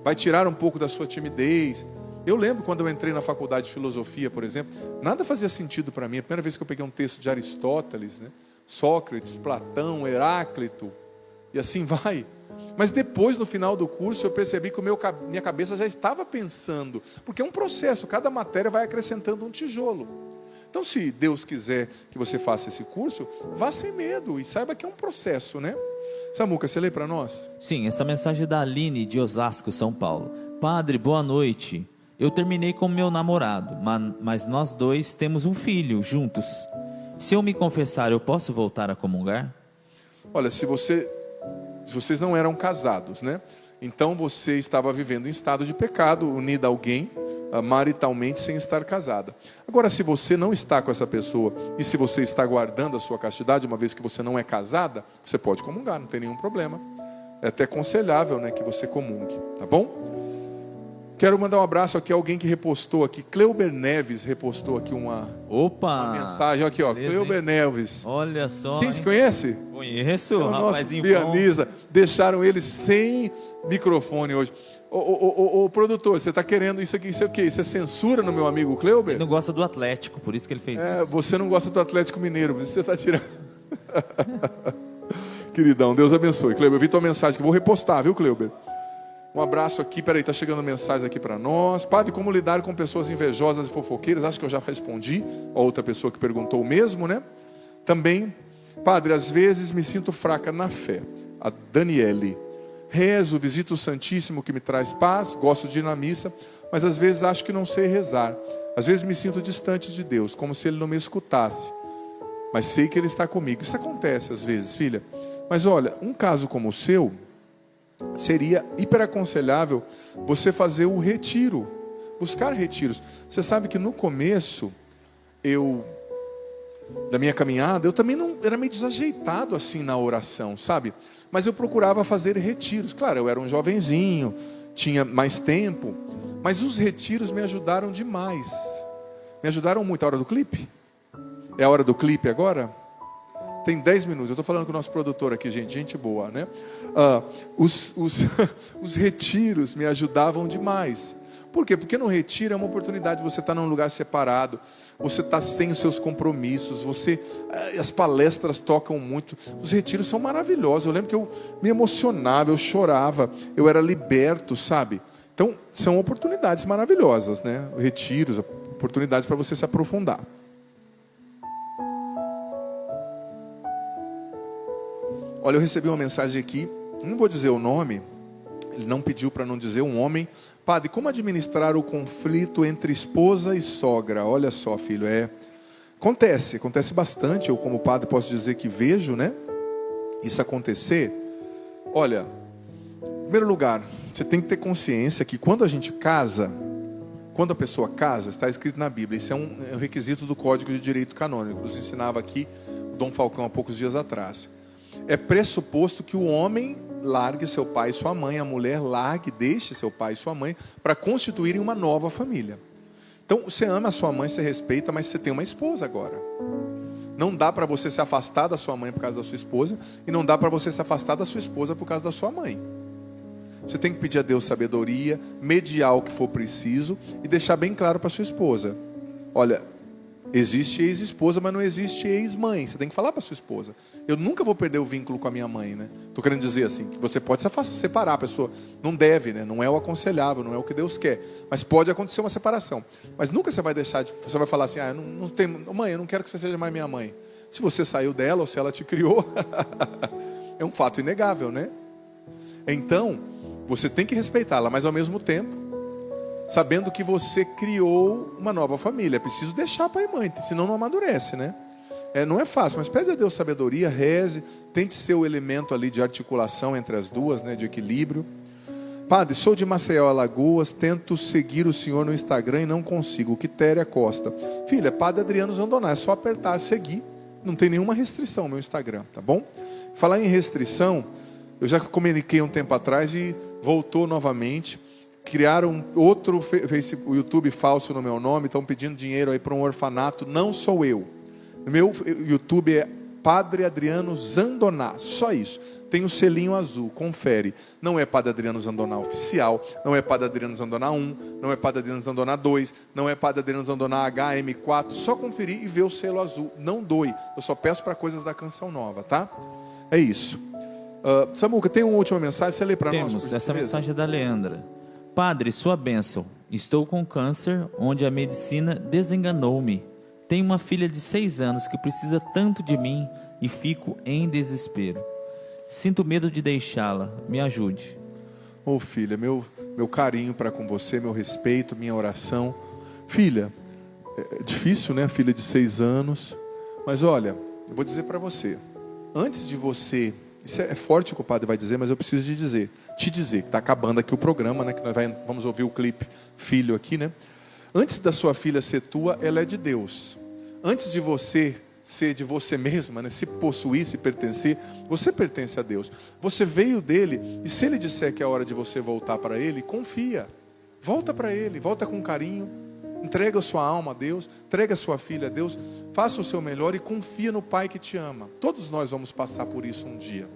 Vai tirar um pouco da sua timidez. Eu lembro quando eu entrei na faculdade de filosofia, por exemplo, nada fazia sentido para mim. A primeira vez que eu peguei um texto de Aristóteles, né? Sócrates, Platão, Heráclito, e assim vai. Mas depois, no final do curso, eu percebi que minha cabeça já estava pensando, porque é um processo, cada matéria vai acrescentando um tijolo. Então, se Deus quiser que você faça esse curso, vá sem medo e saiba que é um processo, né? Samuca, você lê para nós? Sim, essa mensagem é da Aline de Osasco, São Paulo. Padre, boa noite. Eu terminei com meu namorado, mas nós dois temos um filho juntos. Se eu me confessar, eu posso voltar a comungar? Olha, se vocês não eram casados, né? Então você estava vivendo em estado de pecado, unida a alguém, maritalmente, sem estar casada. Agora, se você não está com essa pessoa, e se você está guardando a sua castidade, uma vez que você não é casada, você pode comungar, não tem nenhum problema. É até aconselhável, né, que você comungue, tá bom? Quero mandar um abraço aqui a alguém que repostou aqui. Cleuber Neves repostou aqui uma mensagem. Aqui, ó, beleza, Cleuber Neves. Olha só. Quem se conhece? Conheço, é o rapazinho nosso pianista. Deixaram ele sem microfone hoje. Ô, produtor, você está querendo isso aqui? Isso é o quê? Isso é censura no meu amigo Cleuber? Ele não gosta do Atlético, por isso que ele fez isso. Você não gosta do Atlético Mineiro, por isso você está tirando. Queridão, Deus abençoe. Cleuber, eu vi tua mensagem que vou repostar, viu, Cleuber? Um abraço aqui, peraí, está chegando mensagens aqui para nós. Padre, como lidar com pessoas invejosas e fofoqueiras? Acho que eu já respondi a outra pessoa que perguntou o mesmo, né? Também, padre, às vezes me sinto fraca na fé. A Daniele. Rezo, visito o Santíssimo que me traz paz, gosto de ir na missa, mas às vezes acho que não sei rezar. Às vezes me sinto distante de Deus, como se Ele não me escutasse. Mas sei que Ele está comigo. Isso acontece às vezes, filha. Mas olha, um caso como o seu, seria hiperaconselhável você fazer o retiro, buscar retiros. Você sabe que no começo da minha caminhada, eu também não era meio desajeitado assim na oração, sabe? Mas eu procurava fazer retiros. Claro, eu era um jovenzinho, tinha mais tempo, mas os retiros me ajudaram demais. Me ajudaram muito. A hora do clipe? É a hora do clipe agora? Tem 10 minutos, eu estou falando com o nosso produtor aqui, gente boa, né? Os retiros me ajudavam demais. Por quê? Porque no retiro é uma oportunidade de você estar num lugar separado, você está sem os seus compromissos, as palestras tocam muito, os retiros são maravilhosos. Eu lembro que eu me emocionava, eu chorava, eu era liberto, sabe? Então, são oportunidades maravilhosas, né? Retiros, oportunidades para você se aprofundar. Olha, eu recebi uma mensagem aqui, não vou dizer o nome, ele não pediu para não dizer, um homem. Padre, como administrar o conflito entre esposa e sogra? Olha só, filho, acontece bastante. Eu, como padre, posso dizer que vejo, né, isso acontecer. Olha, em primeiro lugar, você tem que ter consciência que quando a gente casa, quando a pessoa casa, está escrito na Bíblia, isso é um requisito do Código de Direito Canônico, nos ensinava aqui o Dom Falcão há poucos dias atrás. É pressuposto que o homem largue seu pai e sua mãe, a mulher deixe seu pai e sua mãe para constituírem uma nova família. Então, você ama a sua mãe, você respeita, mas você tem uma esposa agora. Não dá para você se afastar da sua mãe por causa da sua esposa, e não dá para você se afastar da sua esposa por causa da sua mãe. Você tem que pedir a Deus sabedoria, mediar o que for preciso e deixar bem claro para sua esposa. Olha, existe ex-esposa, mas não existe ex-mãe. Você tem que falar para sua esposa. Eu nunca vou perder o vínculo com a minha mãe, né? Estou querendo dizer assim, que você pode separar a pessoa. Não deve, né? Não é o aconselhável, não é o que Deus quer. Mas pode acontecer uma separação. Mas nunca você vai deixar você vai falar assim, mãe, eu não quero que você seja mais minha mãe. Se você saiu dela ou se ela te criou, é um fato inegável, né? Então, você tem que respeitá-la, mas ao mesmo tempo, sabendo que você criou uma nova família. É preciso deixar pai e mãe, senão não amadurece, né? Não é fácil, mas pede a Deus sabedoria, reze, tente ser o elemento ali de articulação entre as duas, né, de equilíbrio. Padre, sou de Maceió, Alagoas, tento seguir o senhor no Instagram e não consigo. Quitéria Costa. Filha, Padre Adriano Zandoná, é só apertar, seguir. Não tem nenhuma restrição no meu Instagram, tá bom? Falar em restrição, eu já comuniquei um tempo atrás e voltou novamente. Criaram outro YouTube falso no meu nome, estão pedindo dinheiro aí para um orfanato. Não sou eu. Meu YouTube é Padre Adriano Zandoná, só isso. Tem o selinho azul, confere. Não é Padre Adriano Zandoná oficial, não é Padre Adriano Zandoná 1, não é Padre Adriano Zandoná 2, não é Padre Adriano Zandoná HM4. Só conferir e ver o selo azul. Não doe. Eu só peço para coisas da Canção Nova, tá? É isso. Samuca, tem uma última mensagem? Você lê para nós? Temos, essa mensagem é da Leandra. Padre, sua bênção. Estou com câncer, onde a medicina desenganou-me. Tenho uma filha de 6 anos que precisa tanto de mim e fico em desespero. Sinto medo de deixá-la. Me ajude. Ô filha, meu carinho para com você, meu respeito, minha oração. Filha, é difícil, né? Filha de 6 anos. Mas olha, eu vou dizer para você. Antes de você... Isso é forte o que o padre vai dizer, mas eu preciso te dizer, que está acabando aqui o programa, né? Que nós vamos ouvir o clipe Filho aqui, né? Antes da sua filha ser tua, ela é de Deus. Antes de você ser de você mesma, né? Se possuir, se pertencer, você pertence a Deus. Você veio dele, e se ele disser que é hora de você voltar para ele, confia. Volta para ele, volta com carinho. Entrega a sua alma a Deus, entrega a sua filha a Deus, faça o seu melhor e confia no Pai que te ama. Todos nós vamos passar por isso um dia.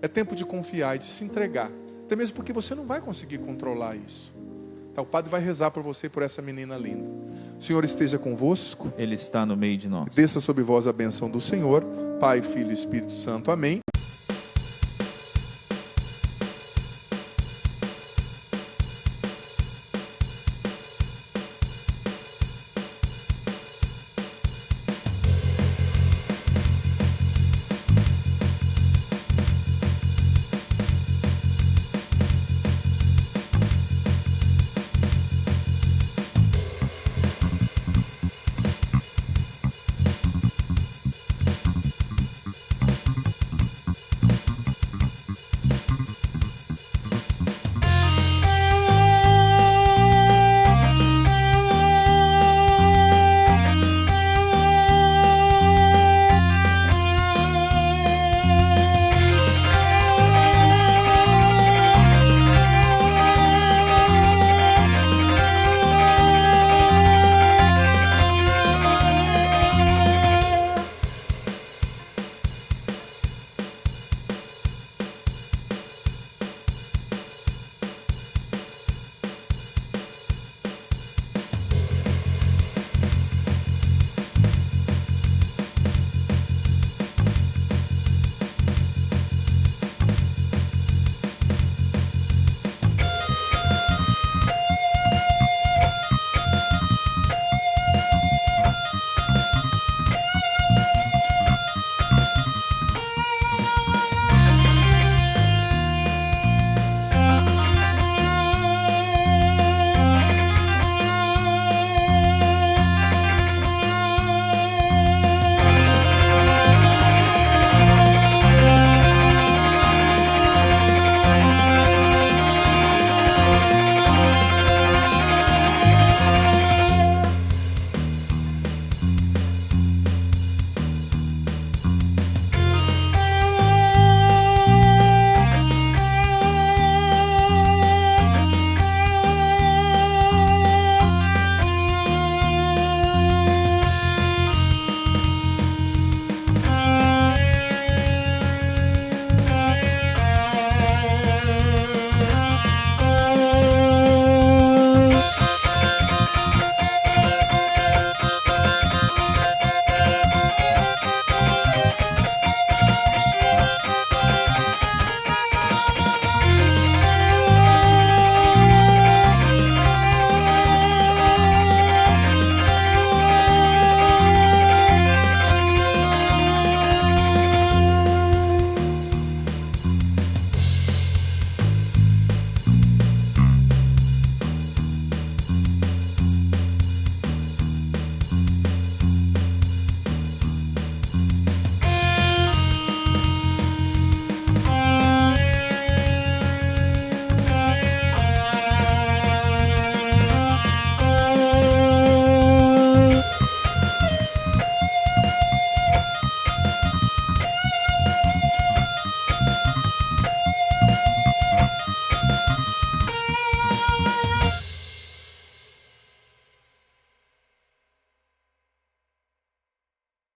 É tempo de confiar e de se entregar, até mesmo porque você não vai conseguir controlar isso. Tá, o Padre vai rezar por você e por essa menina linda. O Senhor esteja convosco. Ele está no meio de nós. Desça sobre vós a bênção do Senhor, Pai, Filho e Espírito Santo. Amém.